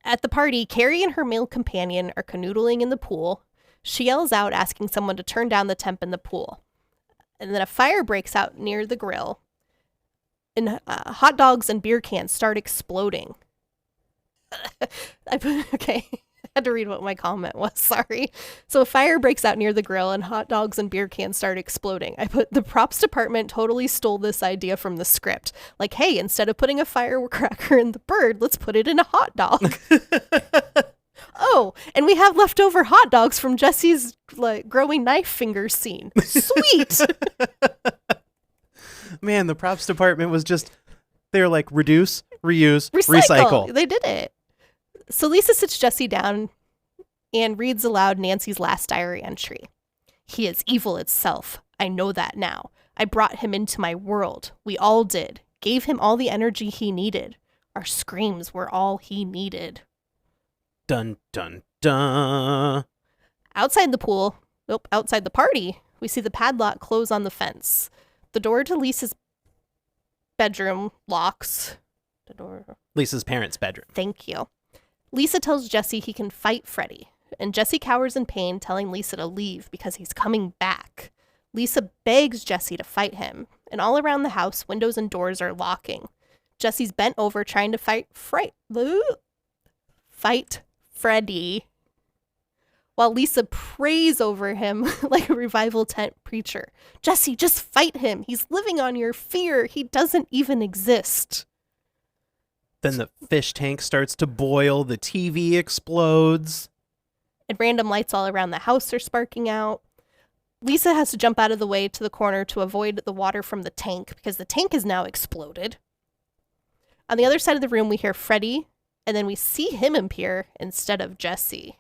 At the party, Carrie and her male companion are canoodling in the pool. She yells out, asking someone to turn down the temp in the pool. And then a fire breaks out near the grill. And hot dogs and beer cans start exploding. Okay. I had to read what my comment was, sorry. So a fire breaks out near the grill and hot dogs and beer cans start exploding. I put, the props department totally stole this idea from the script. Like, hey, instead of putting a firecracker in the bird, let's put it in a hot dog. Oh, and we have leftover hot dogs from Jesse's growing knife finger scene. Sweet. Man, the props department was just, they're like, reduce, reuse, recycle. They did it. So Lisa sits Jesse down and reads aloud Nancy's last diary entry. He is evil itself. I know that now. I brought him into my world. We all did. Gave him all the energy he needed. Our screams were all he needed. Dun, dun, dun. Outside the party, we see the padlock close on the fence. The door to Lisa's bedroom locks. The door. Lisa's parents' bedroom. Thank you. Lisa tells Jesse he can fight Freddy, and Jesse cowers in pain, telling Lisa to leave because he's coming back. Lisa begs Jesse to fight him, and all around the house, windows and doors are locking. Jesse's bent over trying to fight Freddy, while Lisa prays over him like a revival tent preacher. Jesse, just fight him. He's living on your fear. He doesn't even exist. Then the fish tank starts to boil. The TV explodes. And random lights all around the house are sparking out. Lisa has to jump out of the way to the corner to avoid the water from the tank because the tank is now exploded. On the other side of the room, we hear Freddy, and then we see him appear instead of Jesse.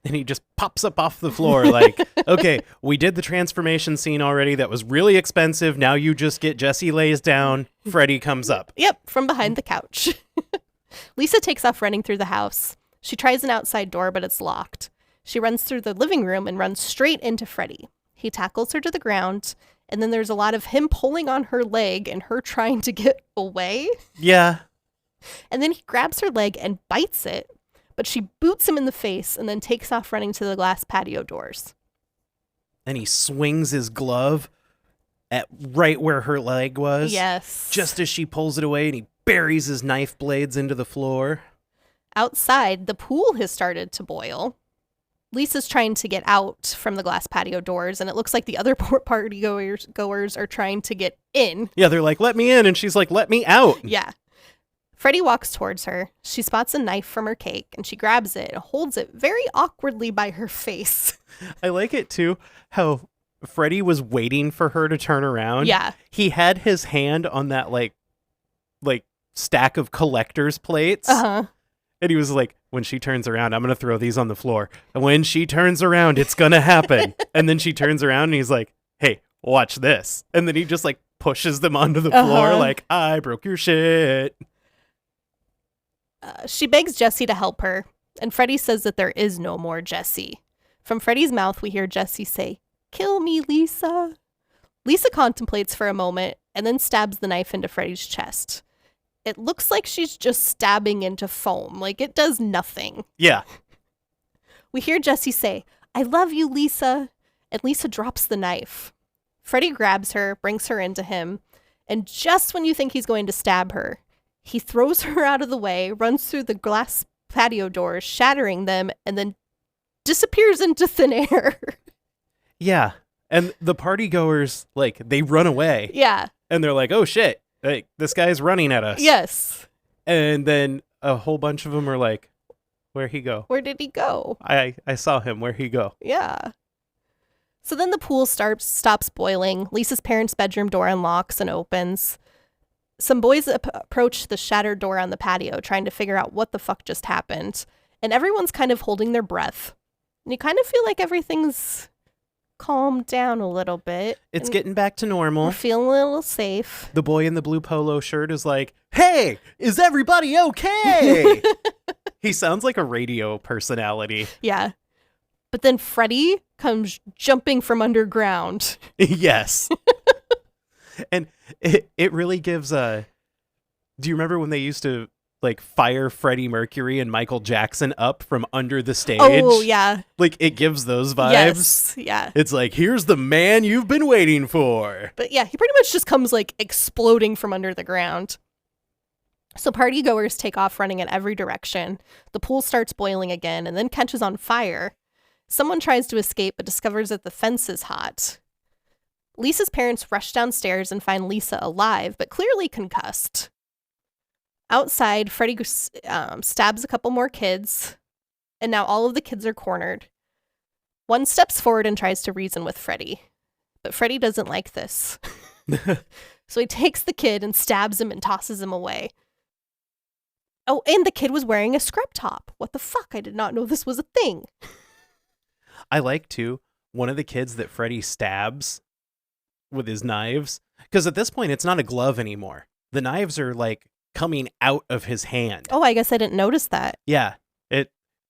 And he just pops up off the floor like, okay, we did the transformation scene already. That was really expensive. Now you just get Jesse lays down. Freddy comes up. Yep, from behind the couch. Lisa takes off running through the house. She tries an outside door, but it's locked. She runs through the living room and runs straight into Freddy. He tackles her to the ground, and then there's a lot of him pulling on her leg and her trying to get away. Yeah. And then he grabs her leg and bites it, but she boots him in the face and then takes off running to the glass patio doors. And he swings his glove at right where her leg was. Yes. Just as she pulls it away, and he buries his knife blades into the floor. Outside, the pool has started to boil. Lisa's trying to get out from the glass patio doors, and it looks like the other party goers are trying to get in. Yeah, they're like, let me in, and she's like, let me out. Yeah. Freddy walks towards her. She spots a knife from her cake, and she grabs it and holds it very awkwardly by her face. I like it, too, how Freddy was waiting for her to turn around. Yeah. He had his hand on that, like stack of collector's plates. Uh-huh. And he was like, when she turns around, I'm going to throw these on the floor. And when she turns around, it's going to happen. And then she turns around and he's like, hey, watch this. And then he just like pushes them onto the floor like, I broke your shit. She begs Jesse to help her. And Freddy says that there is no more Jesse. From Freddy's mouth, we hear Jesse say, kill me, Lisa. Lisa contemplates for a moment and then stabs the knife into Freddy's chest. It looks like she's just stabbing into foam. Like, it does nothing. Yeah. We hear Jesse say, I love you, Lisa. And Lisa drops the knife. Freddy grabs her, brings her into him, and just when you think he's going to stab her, he throws her out of the way, runs through the glass patio doors, shattering them, and then disappears into thin air. Yeah. And the party goers, like, they run away. Yeah. And they're like, oh shit, like, this guy's running at us. Yes. And then a whole bunch of them are like, where'd he go? Where did he go? I saw him. Where'd he go? Yeah. So then the pool stops boiling. Lisa's parents' bedroom door unlocks and opens. Some boys approach the shattered door on the patio, trying to figure out what the fuck just happened. And everyone's kind of holding their breath. And you kind of feel like everything's calmed down a little bit. It's getting back to normal. We're feeling a little safe. The boy in the blue polo shirt is like, hey, is everybody okay? He sounds like a radio personality. Yeah. But then Freddy comes jumping from underground. Yes. And it really gives do you remember when they used to like fire Freddie Mercury and Michael Jackson up from under the stage? Oh, yeah. Like it gives those vibes. Yes, yeah. It's like, here's the man you've been waiting for. But yeah, he pretty much just comes like exploding from under the ground. So party goers take off running in every direction. The pool starts boiling again and then catches on fire. Someone tries to escape but discovers that the fence is hot. Lisa's parents rush downstairs and find Lisa alive, but clearly concussed. Outside, Freddy stabs a couple more kids, and now all of the kids are cornered. One steps forward and tries to reason with Freddy, but Freddy doesn't like this. So he takes the kid and stabs him and tosses him away. Oh, and the kid was wearing a scrub top. What the fuck? I did not know this was a thing. I like, too, one of the kids that Freddy stabs with his knives, because at this point, it's not a glove anymore. The knives are, like, coming out of his hand. Oh, I guess I didn't notice that. Yeah.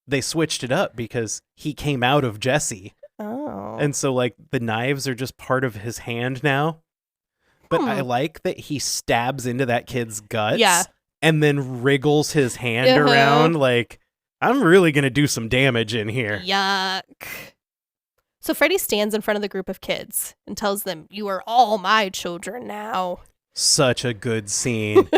They switched it up because he came out of Jesse. Oh. And so, like, the knives are just part of his hand now. But I like that he stabs into that kid's guts. Yeah. And then wriggles his hand around like, I'm really going to do some damage in here. Yuck. So Freddy stands in front of the group of kids and tells them, "You are all my children now." Such a good scene.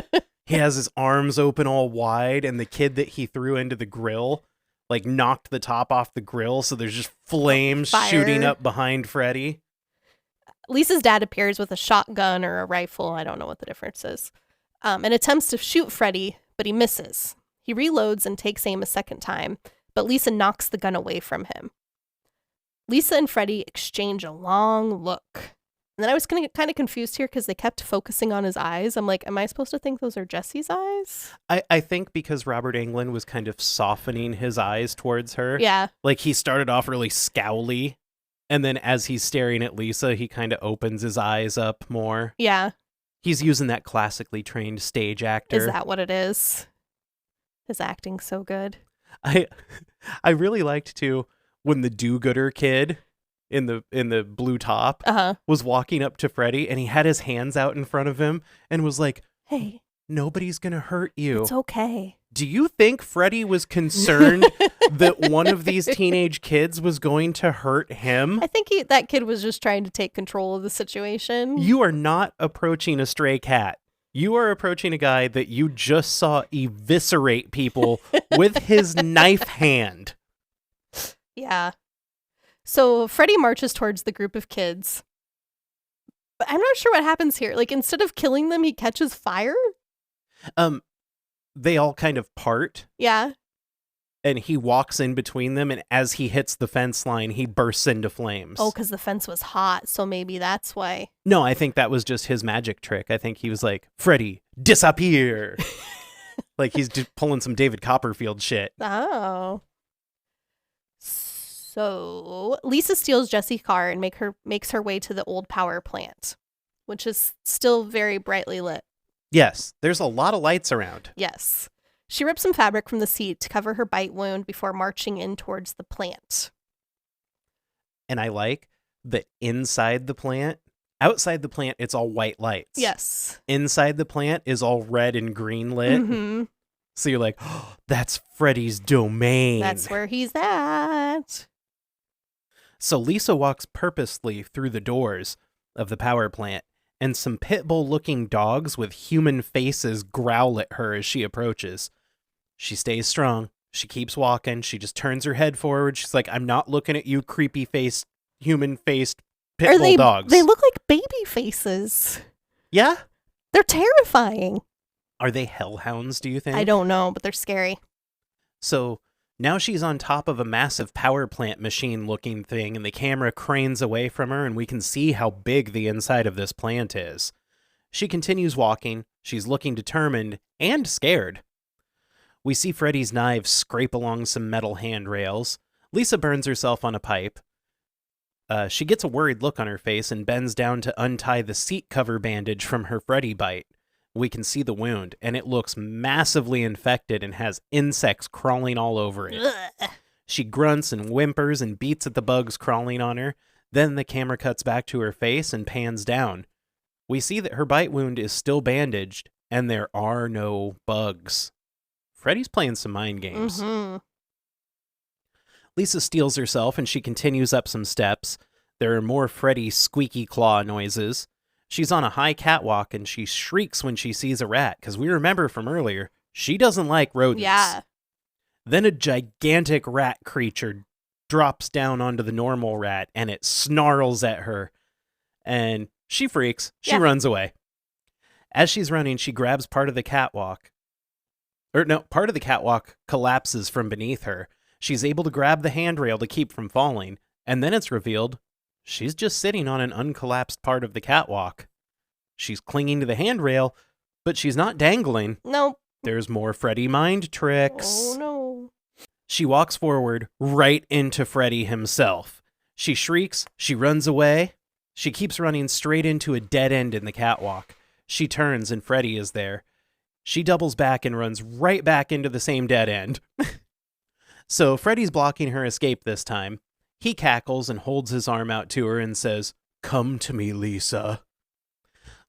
He has his arms open all wide, and the kid that he threw into the grill, like, knocked the top off the grill, so there's just flames shooting up behind Freddy. Lisa's dad appears with a shotgun or a rifle, I don't know what the difference is, and attempts to shoot Freddy, but he misses. He reloads and takes aim a second time, but Lisa knocks the gun away from him. Lisa and Freddy exchange a long look. And then I was kind of confused here because they kept focusing on his eyes. I'm like, am I supposed to think those are Jesse's eyes? I think because Robert Englund was kind of softening his eyes towards her. Yeah. Like, he started off really scowly, and then as he's staring at Lisa, he kind of opens his eyes up more. Yeah. He's using that classically trained stage actor. Is that what it is? His acting's so good. I really liked, too, when the do-gooder kid in the blue top was walking up to Freddy, and he had his hands out in front of him and was like, "Hey, nobody's gonna hurt you. It's okay." Do you think Freddy was concerned that one of these teenage kids was going to hurt him? I think that kid was just trying to take control of the situation. You are not approaching a stray cat. You are approaching a guy that you just saw eviscerate people with his knife hand. Yeah. So Freddy marches towards the group of kids. But I'm not sure what happens here. Like, instead of killing them, he catches fire? They all kind of part. Yeah. And he walks in between them, and as he hits the fence line, he bursts into flames. Oh, because the fence was hot, so maybe that's why. No, I think that was just his magic trick. I think he was like, Freddy, disappear! Like, he's just pulling some David Copperfield shit. Oh. So Lisa steals Jesse's car and makes her way to the old power plant, which is still very brightly lit. Yes, there's a lot of lights around. Yes. She rips some fabric from the seat to cover her bite wound before marching in towards the plant. And I like that inside the plant, outside the plant, it's all white lights. Yes. Inside the plant is all red and green lit. Mm-hmm. So you're like, oh, that's Freddy's domain. That's where he's at. So Lisa walks purposely through the doors, of the power plant, and some pit bull-looking dogs with human faces growl at her as she approaches. She stays strong. She keeps walking. She just turns her head forward. She's like, I'm not looking at you creepy-faced, human-faced pit bull dogs. They look like baby faces. Yeah? They're terrifying. Are they hellhounds, do you think? I don't know, but they're scary. So now she's on top of a massive power plant machine-looking thing, and the camera cranes away from her, and we can see how big the inside of this plant is. She continues walking. She's looking determined and scared. We see Freddy's knives scrape along some metal handrails. Lisa burns herself on a pipe. She gets a worried look on her face and bends down to untie the seat cover bandage from her Freddy bite. We can see the wound, and it looks massively infected and has insects crawling all over it. Ugh. She grunts and whimpers and beats at the bugs crawling on her. Then the camera cuts back to her face and pans down. We see that her bite wound is still bandaged, and there are no bugs. Freddy's playing some mind games. Mm-hmm. Lisa steels herself and she continues up some steps. There are more Freddy squeaky claw noises. She's on a high catwalk and she shrieks when she sees a rat, because we remember from earlier, she doesn't like rodents. Yeah. Then a gigantic rat creature drops down onto the normal rat and it snarls at her. And she freaks. She runs away. As she's running, she grabs part of the catwalk. Part of the catwalk collapses from beneath her. She's able to grab the handrail to keep from falling, and then it's revealed she's just sitting on an uncollapsed part of the catwalk. She's clinging to the handrail, but she's not dangling. Nope. There's more Freddy mind tricks. Oh, no. She walks forward right into Freddy himself. She shrieks. She runs away. She keeps running straight into a dead end in the catwalk. She turns, and Freddy is there. She doubles back and runs right back into the same dead end. So Freddy's blocking her escape this time. He cackles and holds his arm out to her and says, "Come to me, Lisa."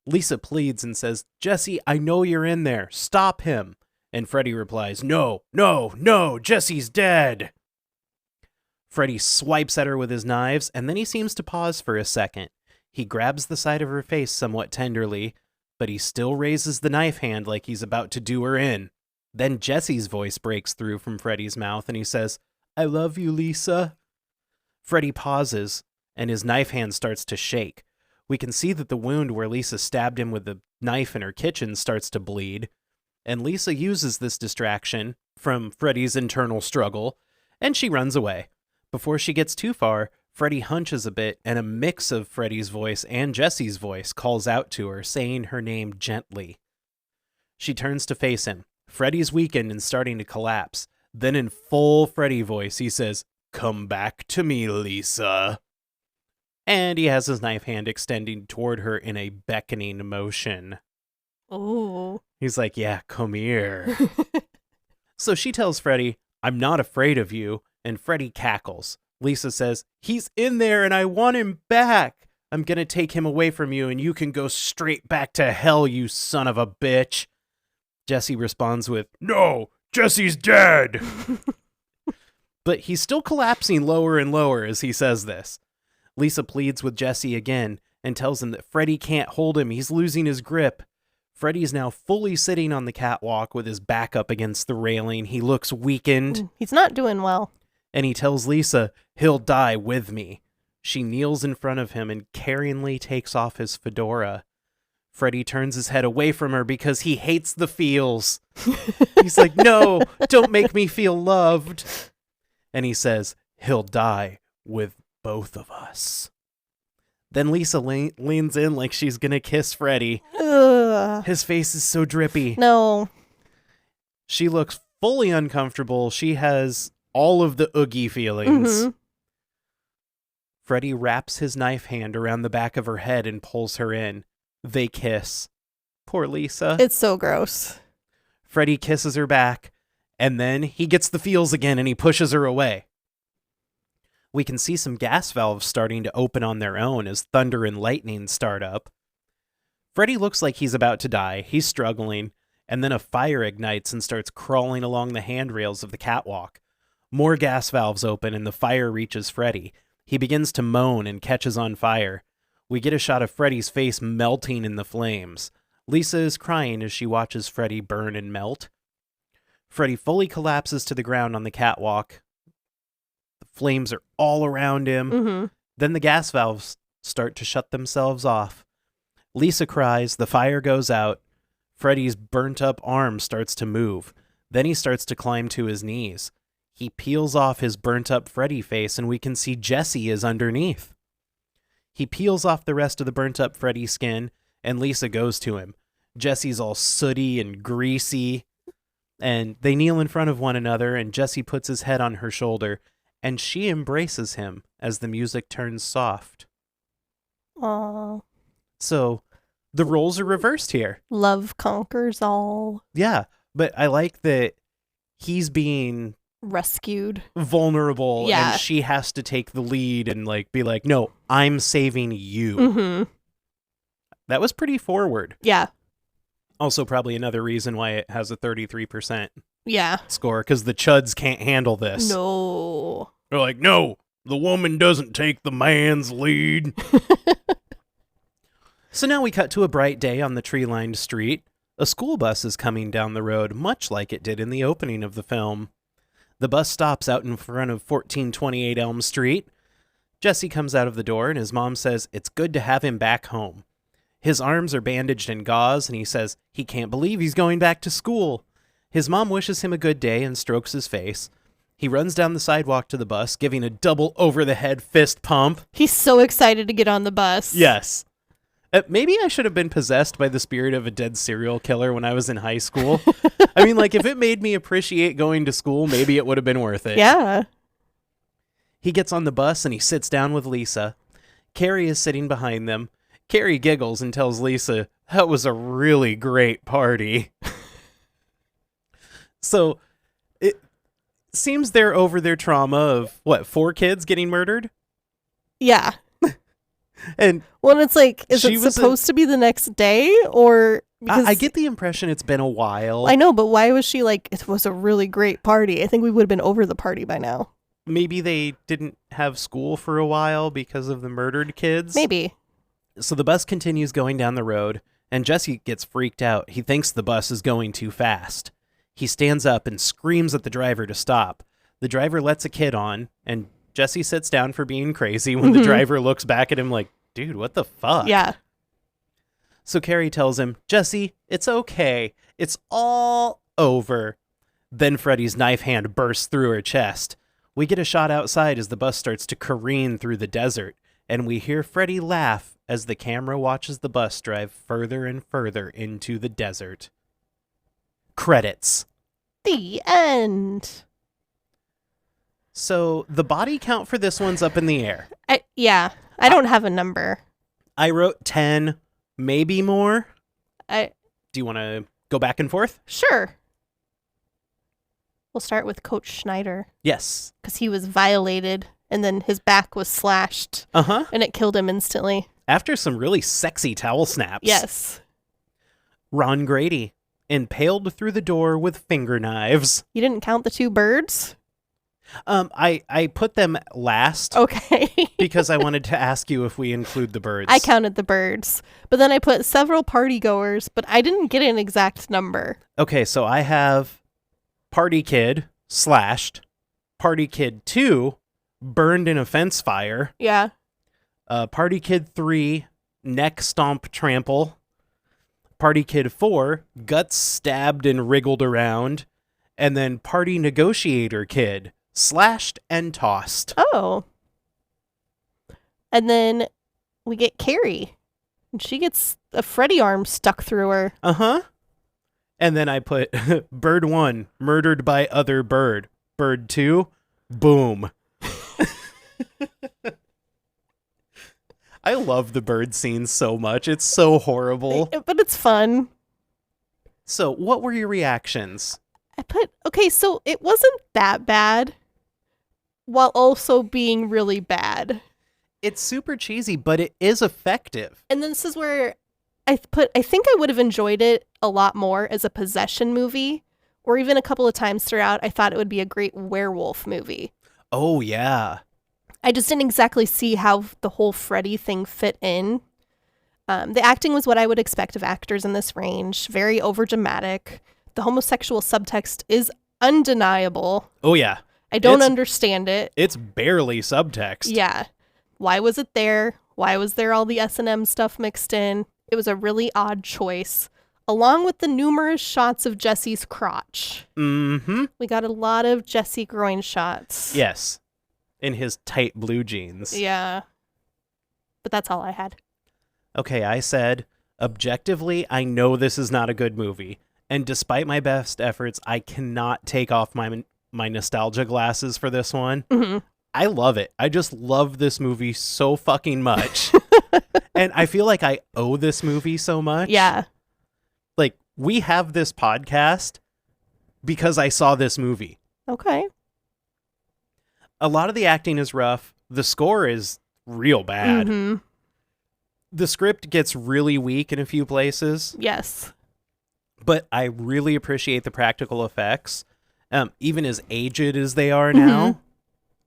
Lisa pleads and says, "Jesse, I know you're in there. Stop him." And Freddy replies, "No, no, no, Jesse's dead." Freddy swipes at her with his knives, and then he seems to pause for a second. He grabs the side of her face somewhat tenderly, but he still raises the knife hand like he's about to do her in. Then Jesse's voice breaks through from Freddy's mouth, and he says, "I love you, Lisa." Freddy pauses, and his knife hand starts to shake. We can see that the wound where Lisa stabbed him with the knife in her kitchen starts to bleed, and Lisa uses this distraction from Freddy's internal struggle, and she runs away. Before she gets too far, Freddy hunches a bit, and a mix of Freddy's voice and Jesse's voice calls out to her, saying her name gently. She turns to face him. Freddy's weakened and starting to collapse. Then in full Freddy voice, he says, "Come back to me, Lisa." And he has his knife hand extending toward her in a beckoning motion. Oh. He's like, "Yeah, come here." So she tells Freddy, "I'm not afraid of you," and Freddy cackles. Lisa says, "He's in there and I want him back. I'm gonna take him away from you and you can go straight back to hell, you son of a bitch." Jesse responds with, "No, Jesse's dead." But he's still collapsing lower and lower as he says this. Lisa pleads with Jesse again and tells him that Freddy can't hold him. He's losing his grip. Freddy's now fully sitting on the catwalk with his back up against the railing. He looks weakened. He's not doing well. And he tells Lisa, "He'll die with me." She kneels in front of him and caringly takes off his fedora. Freddy turns his head away from her because he hates the feels. He's like, "No, don't make me feel loved." And he says, "He'll die with both of us." Then Lisa leans in like she's gonna kiss Freddy. Ugh. His face is so drippy. No. She looks fully uncomfortable. She has all of the oogie feelings. Mm-hmm. Freddy wraps his knife hand around the back of her head and pulls her in. They kiss. Poor Lisa. It's so gross. Freddy kisses her back, and then he gets the feels again and he pushes her away. We can see some gas valves starting to open on their own as thunder and lightning start up. Freddy looks like he's about to die. He's struggling, and then a fire ignites and starts crawling along the handrails of the catwalk. More gas valves open and the fire reaches Freddy. He begins to moan and catches on fire. We get a shot of Freddy's face melting in the flames. Lisa is crying as she watches Freddy burn and melt. Freddy fully collapses to the ground on the catwalk. The flames are all around him. Mm-hmm. Then the gas valves start to shut themselves off. Lisa cries, the fire goes out. Freddy's burnt-up arm starts to move. Then he starts to climb to his knees. He peels off his burnt-up Freddy face, and we can see Jessie is underneath. He peels off the rest of the burnt-up Freddy skin, and Lisa goes to him. Jessie's all sooty and greasy, and they kneel in front of one another, and Jessie puts his head on her shoulder, and she embraces him as the music turns soft. Aww. So, the roles are reversed here. Love conquers all. Yeah, but I like that he's being Rescued. vulnerable, Yeah. and she has to take the lead and be like, no, I'm saving you. Mm-hmm. That was pretty forward. Yeah. Also, probably another reason why it has a 33% Yeah. score, because the chuds can't handle this. No. They're like, no, the woman doesn't take the man's lead. So now we cut to a bright day on the tree-lined street. A school bus is coming down the road, much like it did in the opening of the film. The bus stops out in front of 1428 Elm Street. Jesse comes out of the door, and his mom says it's good to have him back home. His arms are bandaged in gauze, and he says he can't believe he's going back to school. His mom wishes him a good day and strokes his face. He runs down the sidewalk to the bus, giving a double over-the-head fist pump. He's so excited to get on the bus. Yes. Maybe I should have been possessed by the spirit of a dead serial killer when I was in high school. I mean, if it made me appreciate going to school, maybe it would have been worth it. Yeah. He gets on the bus and he sits down with Lisa. Carrie is sitting behind them. Carrie giggles and tells Lisa, that was a really great party. So, it seems they're over their trauma of, 4 kids getting murdered? Yeah. And well, it's like, is she it was supposed to be the next day? Or because I get the impression it's been a while. I know, but why was she like, it was a really great party? I think we would have been over the party by now. Maybe they didn't have school for a while because of the murdered kids. Maybe. So the bus continues going down the road, and Jesse gets freaked out. He thinks the bus is going too fast. He stands up and screams at the driver to stop. The driver lets a kid on, and Jesse sits down for being crazy when the driver looks back at him like, dude, what the fuck? Yeah. So Carrie tells him, Jesse, it's okay. It's all over. Then Freddy's knife hand bursts through her chest. We get a shot outside as the bus starts to careen through the desert, and we hear Freddy laugh as the camera watches the bus drive further and further into the desert. Credits. The end. So the body count for this one's up in the air. I don't have a number. I wrote 10, maybe more. Do you want to go back and forth? Sure. We'll start with Coach Schneider. Yes. Because he was violated and then his back was slashed. Uh-huh. And it killed him instantly. After some really sexy towel snaps. Yes. Ron Grady, impaled through the door with finger knives. You didn't count the 2 birds? I put them last. Okay. Because I wanted to ask you if we include the birds. I counted the birds. But then I put several party goers, but I didn't get an exact number. Okay, so I have Party Kid slashed, Party Kid 2 burned in a fence fire. Yeah. Party Kid 3 neck stomp trample. Party Kid 4 guts stabbed and wriggled around. And then Party Negotiator Kid slashed and tossed. Oh. And then we get Carrie. And she gets a Freddy arm stuck through her. Uh-huh. And then I put Bird 1, murdered by other bird. Bird 2, boom. I love the bird scene so much. It's so horrible. But it's fun. So, what were your reactions? Okay, so it wasn't that bad while also being really bad. It's super cheesy, but it is effective. And then this is where I think I would have enjoyed it a lot more as a possession movie, or even a couple of times throughout, I thought it would be a great werewolf movie. Oh, yeah. I just didn't exactly see how the whole Freddy thing fit in. The acting was what I would expect of actors in this range. Very overdramatic. The homosexual subtext is undeniable. Oh, yeah. I don't understand it. It's barely subtext. Yeah. Why was it there? Why was there all the S&M stuff mixed in? It was a really odd choice, along with the numerous shots of Jesse's crotch. Mm-hmm. We got a lot of Jesse groin shots. Yes. In his tight blue jeans. Yeah. But that's all I had. Okay, I said, objectively, I know this is not a good movie. And despite my best efforts, I cannot take off my nostalgia glasses for this one. Mm-hmm. I love it. I just love this movie so fucking much. And I feel like I owe this movie so much. Yeah. Like, we have this podcast because I saw this movie. Okay. A lot of the acting is rough. The score is real bad. Mm-hmm. The script gets really weak in a few places. Yes. But I really appreciate the practical effects. Even as aged as they are now. Mm-hmm.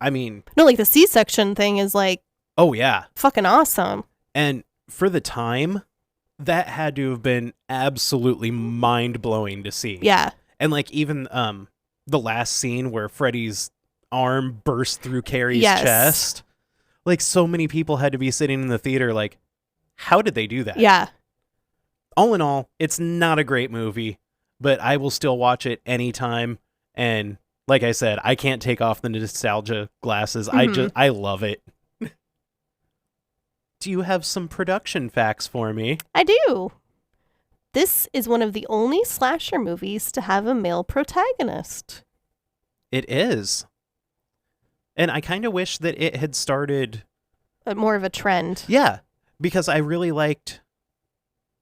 I mean... No, like the C-section thing is like... Oh, yeah. Fucking awesome. And for the time, that had to have been absolutely mind-blowing to see. Yeah. And like even the last scene where Freddy's arm burst through Carrie's chest. Like so many people had to be sitting in the theater like, how did they do that? Yeah. All in all, it's not a great movie, but I will still watch it anytime. And like I said, I can't take off the nostalgia glasses. Mm-hmm. I love it. Do you have some production facts for me? I do. This is one of the only slasher movies to have a male protagonist. It is. And I kind of wish that it had started... More of a trend. Yeah, because I really liked...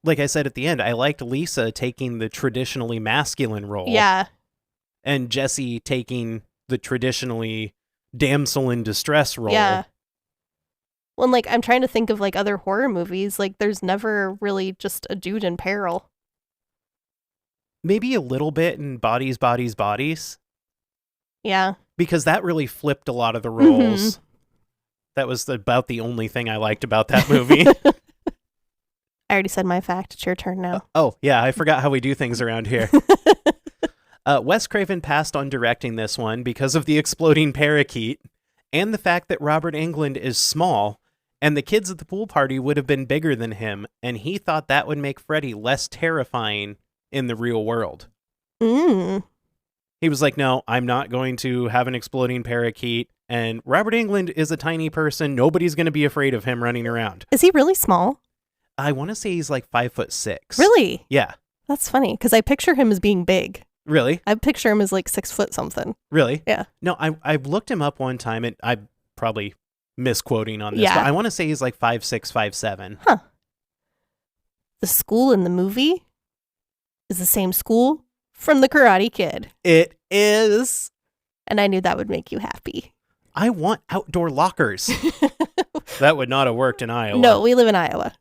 Like I said at the end, I liked Lisa taking the traditionally masculine role. Yeah. And Jesse taking the traditionally damsel in distress role. Yeah. Well, like, I'm trying to think of, like, other horror movies. Like, there's never really just a dude in peril. Maybe a little bit in Bodies, Bodies, Bodies. Yeah. Because that really flipped a lot of the roles. Mm-hmm. That was about the only thing I liked about that movie. I already said my fact. It's your turn now. Oh, yeah, I forgot how we do things around here. Wes Craven passed on directing this one because of the exploding parakeet and the fact that Robert Englund is small, and the kids at the pool party would have been bigger than him, and he thought that would make Freddy less terrifying in the real world. He was like, no, I'm not going to have an exploding parakeet, and Robert Englund is a tiny person. Nobody's going to be afraid of him running around. Is he really small? I want to say he's like 5'6". Really? Yeah. That's funny, because I picture him as being big. Really? I picture him as like 6 foot something. Really? Yeah. No, I've looked him up one time, and I'm probably misquoting on this, Yeah. but I want to say he's like 5'6", 5'7". Huh. The school in the movie is the same school from The Karate Kid. It is. And I knew that would make you happy. I want outdoor lockers. That would not have worked in Iowa. No, we live in Iowa.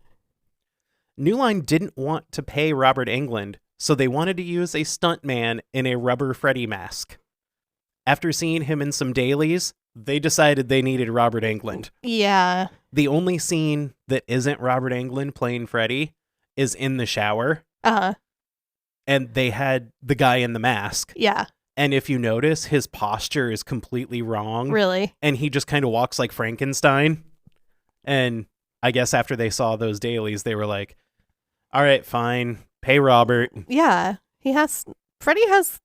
New Line didn't want to pay Robert Englund, so they wanted to use a stuntman in a rubber Freddy mask. After seeing him in some dailies, they decided they needed Robert Englund. Yeah. The only scene that isn't Robert Englund playing Freddy is in the shower. Uh-huh. And they had the guy in the mask. Yeah. And if you notice, his posture is completely wrong. Really? And he just kind of walks like Frankenstein. And I guess after they saw those dailies, they were like, all right, fine. Pay Robert. Yeah. Freddy has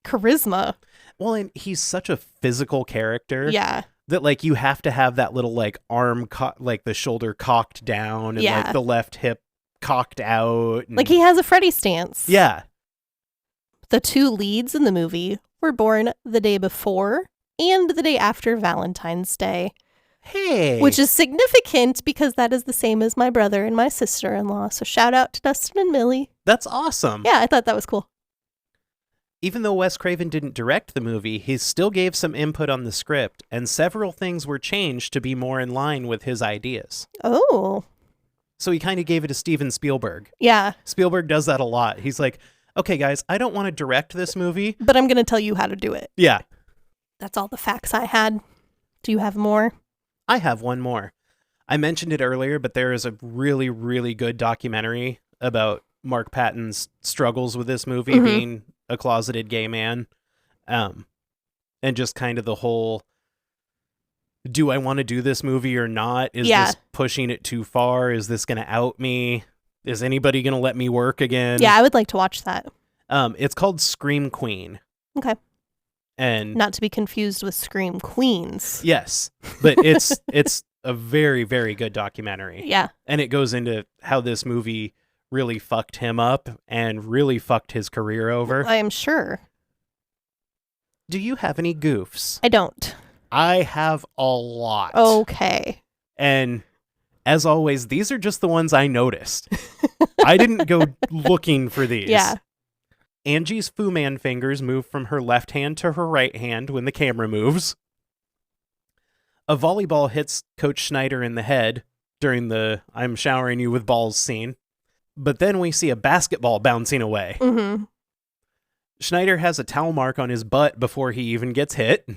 charisma. Well, and he's such a physical character. Yeah. That like you have to have that little like arm, like the shoulder cocked down and Yeah. like the left hip cocked out. And... Like he has a Freddy stance. Yeah. The two leads in the movie were born the day before and the day after Valentine's Day. Hey. Which is significant because that is the same as my brother and my sister-in-law. So shout out to Dustin and Millie. That's awesome. Yeah, I thought that was cool. Even though Wes Craven didn't direct the movie, he still gave some input on the script, and several things were changed to be more in line with his ideas. Oh. So he kind of gave it to Steven Spielberg. Yeah. Spielberg does that a lot. He's like, okay, guys, I don't want to direct this movie, but I'm going to tell you how to do it. Yeah. That's all the facts I had. Do you have more? I have one more. I mentioned it earlier, but there is a really, really good documentary about Mark Patton's struggles with this movie, being a closeted gay man. And just kind of the whole, do I want to do this movie or not? Is this pushing it too far? Is this going to out me? Is anybody going to let me work again? Yeah, I would like to watch that. It's called Scream Queen. Okay. And not to be confused with Scream Queens. Yes, but it's a very, very good documentary. Yeah. And it goes into how this movie really fucked him up and really fucked his career over. I am sure. Do you have any goofs? I don't. I have a lot. Okay. And as always, these are just the ones I noticed. I didn't go looking for these. Yeah. Angie's Fu Man fingers move from her left hand to her right hand when the camera moves. A volleyball hits Coach Schneider in the head during the I'm showering you with balls scene. But then we see a basketball bouncing away. Mm-hmm. Schneider has a towel mark on his butt before he even gets hit.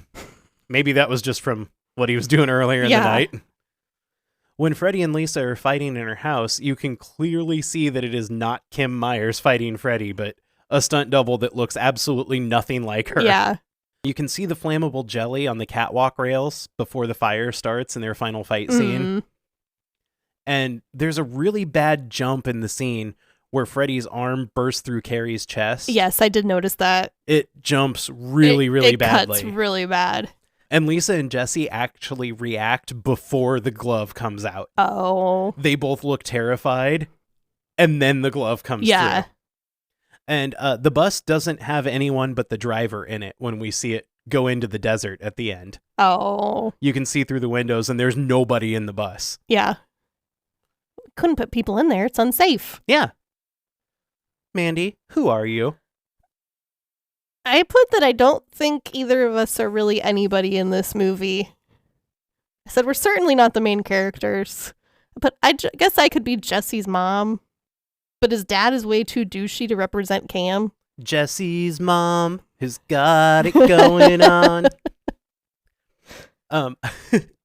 Maybe that was just from what he was doing earlier in the night. When Freddy and Lisa are fighting in her house, you can clearly see that it is not Kim Myers fighting Freddy, but a stunt double that looks absolutely nothing like her. Yeah. You can see the flammable jelly on the catwalk rails before the fire starts in their final fight scene. And there's a really bad jump in the scene where Freddy's arm bursts through Carrie's chest. Yes, I did notice that. It jumps really, really badly. It cuts really bad. And Lisa and Jesse actually react before the glove comes out. Oh. They both look terrified, and then the glove comes through. And the bus doesn't have anyone but the driver in it when we see it go into the desert at the end. Oh. You can see through the windows, and there's nobody in the bus. Yeah. Couldn't put people in there. It's unsafe. Yeah. Mandy, who are you? I put that I don't think either of us are really anybody in this movie. I said we're certainly not the main characters. But I guess I could be Jesse's mom. But his dad is way too douchey to represent Kam. Jesse's mom has got it going on. Do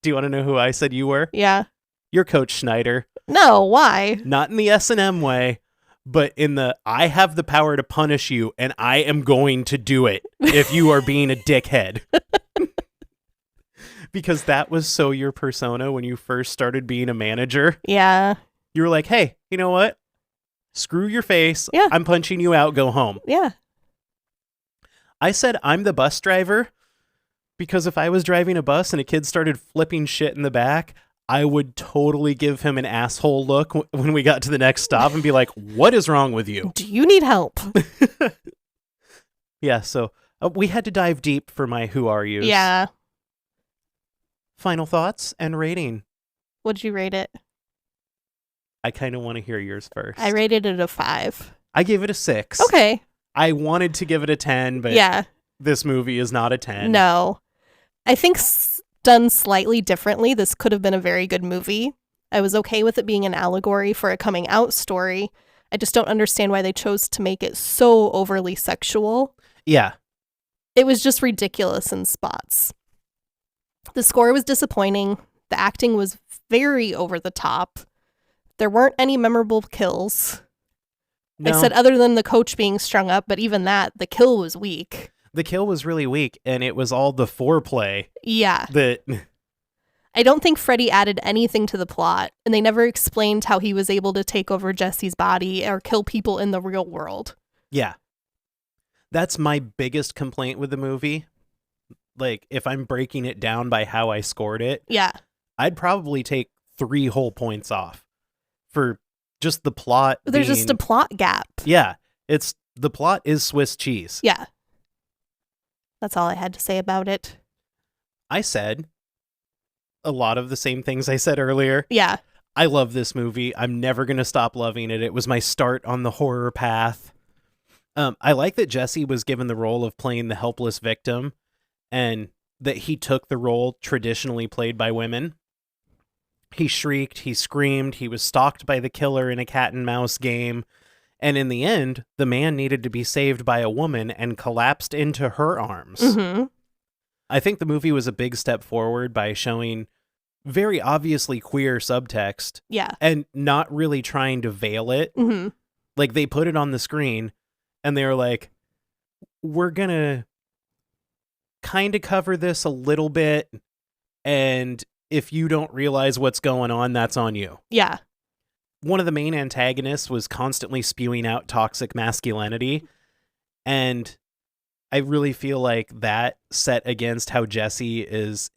you want to know who I said you were? Yeah. You're Coach Schneider. No, why? Not in the S&M way, but in the I have the power to punish you and I am going to do it if you are being a dickhead. Because that was so your persona when you first started being a manager. Yeah. You were like, hey, you know what? Screw your face. Yeah. I'm punching you out. Go home. Yeah. I said I'm the bus driver because if I was driving a bus and a kid started flipping shit in the back, I would totally give him an asshole look when we got to the next stop and be like, what is wrong with you? Do you need help? Yeah, so we had to dive deep for my Who Are Yous. Yeah. Final thoughts and rating. What'd you rate it? I kind of want to hear yours first. I rated it a 5. I gave it a 6. Okay. I wanted to give it a 10, but this movie is not a 10. No. I think done slightly differently, this could have been a very good movie. I was okay with it being an allegory for a coming out story. I just don't understand why they chose to make it so overly sexual. Yeah. It was just ridiculous in spots. The score was disappointing. The acting was very over the top. There weren't any memorable kills. No. I said other than the coach being strung up, but even that, the kill was weak. The kill was really weak, and it was all the foreplay. Yeah. That I don't think Freddy added anything to the plot, and they never explained how he was able to take over Jesse's body or kill people in the real world. Yeah. That's my biggest complaint with the movie. Like, if I'm breaking it down by how I scored it, yeah, I'd probably take 3 whole points off for just the plot. There's just a plot gap. Yeah. The plot is Swiss cheese. Yeah. That's all I had to say about it. I said a lot of the same things I said earlier. Yeah. I love this movie. I'm never going to stop loving it. It was my start on the horror path. I like that Jesse was given the role of playing the helpless victim and that he took the role traditionally played by women. He shrieked, he screamed, he was stalked by the killer in a cat and mouse game. And in the end, the man needed to be saved by a woman and collapsed into her arms. Mm-hmm. I think the movie was a big step forward by showing very obviously queer subtext Yeah. and not really trying to veil it. Mm-hmm. Like, they put it on the screen and they were like, we're going to kind of cover this a little bit. And if you don't realize what's going on, that's on you. Yeah. One of the main antagonists was constantly spewing out toxic masculinity. And I really feel like that set against how Jessie is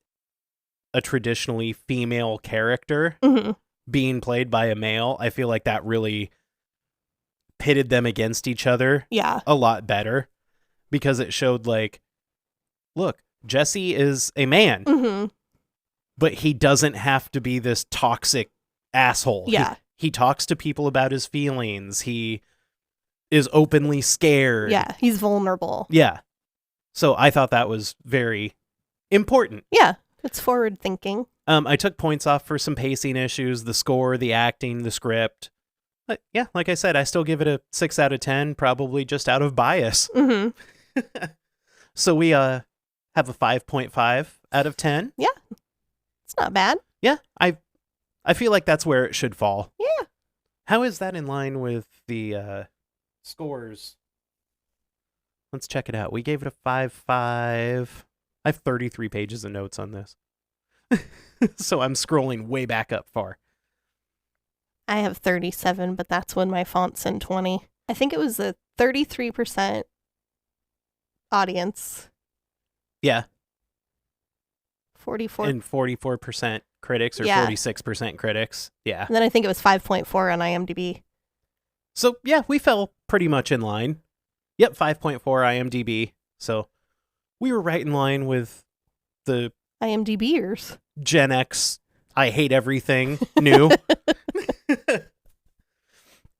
a traditionally female character Mm-hmm. being played by a male. I feel like that really pitted them against each other Yeah. a lot better because it showed like, look, Jesse is a man, Mm-hmm. but he doesn't have to be this toxic asshole. Yeah. He talks to people about his feelings. He is openly scared. Yeah. He's vulnerable. Yeah. So I thought that was very important. Yeah. It's forward thinking. I took points off for some pacing issues, the score, the acting, the script. But yeah, like I said, I still give it a 6 out of 10, probably just out of bias. Mm-hmm. So we have a 5.5 out of 10. It's not bad. Yeah, I feel like that's where it should fall. Yeah. How is that in line with the scores? Let's check it out. We gave it a 5.5. I have 33 pages of notes on this. So I'm scrolling way back up far. I have 37, but that's when my font's in 20. I think it was a 33% audience, Yeah, 44. and 44% critics or Yeah. 46% critics. Yeah. And then I think it was 5.4 on IMDb. So yeah, we fell pretty much in line. Yep, 5.4 IMDb. So we were right in line with the IMDbers. Gen X, I hate everything new.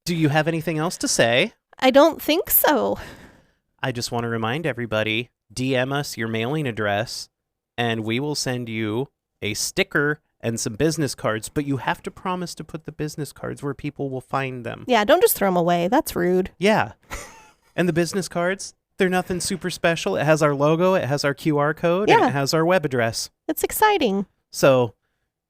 Do you have anything else to say? I don't think so. I just want to remind everybody, DM us your mailing address and we will send you a sticker and some business cards, but you have to promise to put the business cards where people will find them. Yeah, don't just throw them away. That's rude. Yeah. And the business cards, they're nothing super special. It has our logo, it has our QR code, and Yeah. it has our web address. It's exciting. So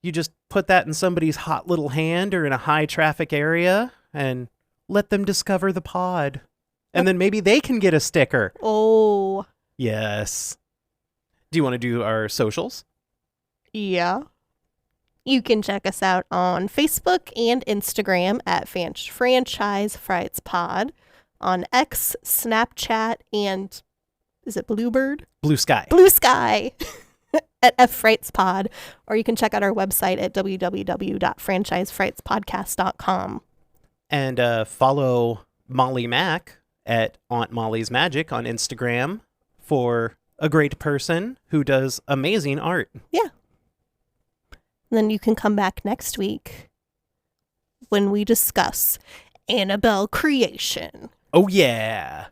you just put that in somebody's hot little hand or in a high traffic area and let them discover the pod. And then maybe they can get a sticker. Oh, Yes. Do you want to do our socials? yeah. You can check us out on Facebook and Instagram at Franchise Frights Pod, on X, Snapchat, and is it Bluebird? Blue Sky. Blue Sky at F Frights Pod, or you can check out our website at www.franchisefrightspodcast.com. And follow Molly Mack at Aunt Molly's Magic on Instagram for a great person who does amazing art. And then you can come back next week when we discuss Annabelle creation. Oh, yeah.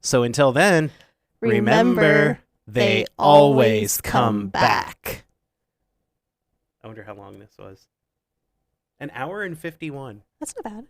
So until then, remember, they always come back. I wonder how long this was. An hour and 51. That's not bad.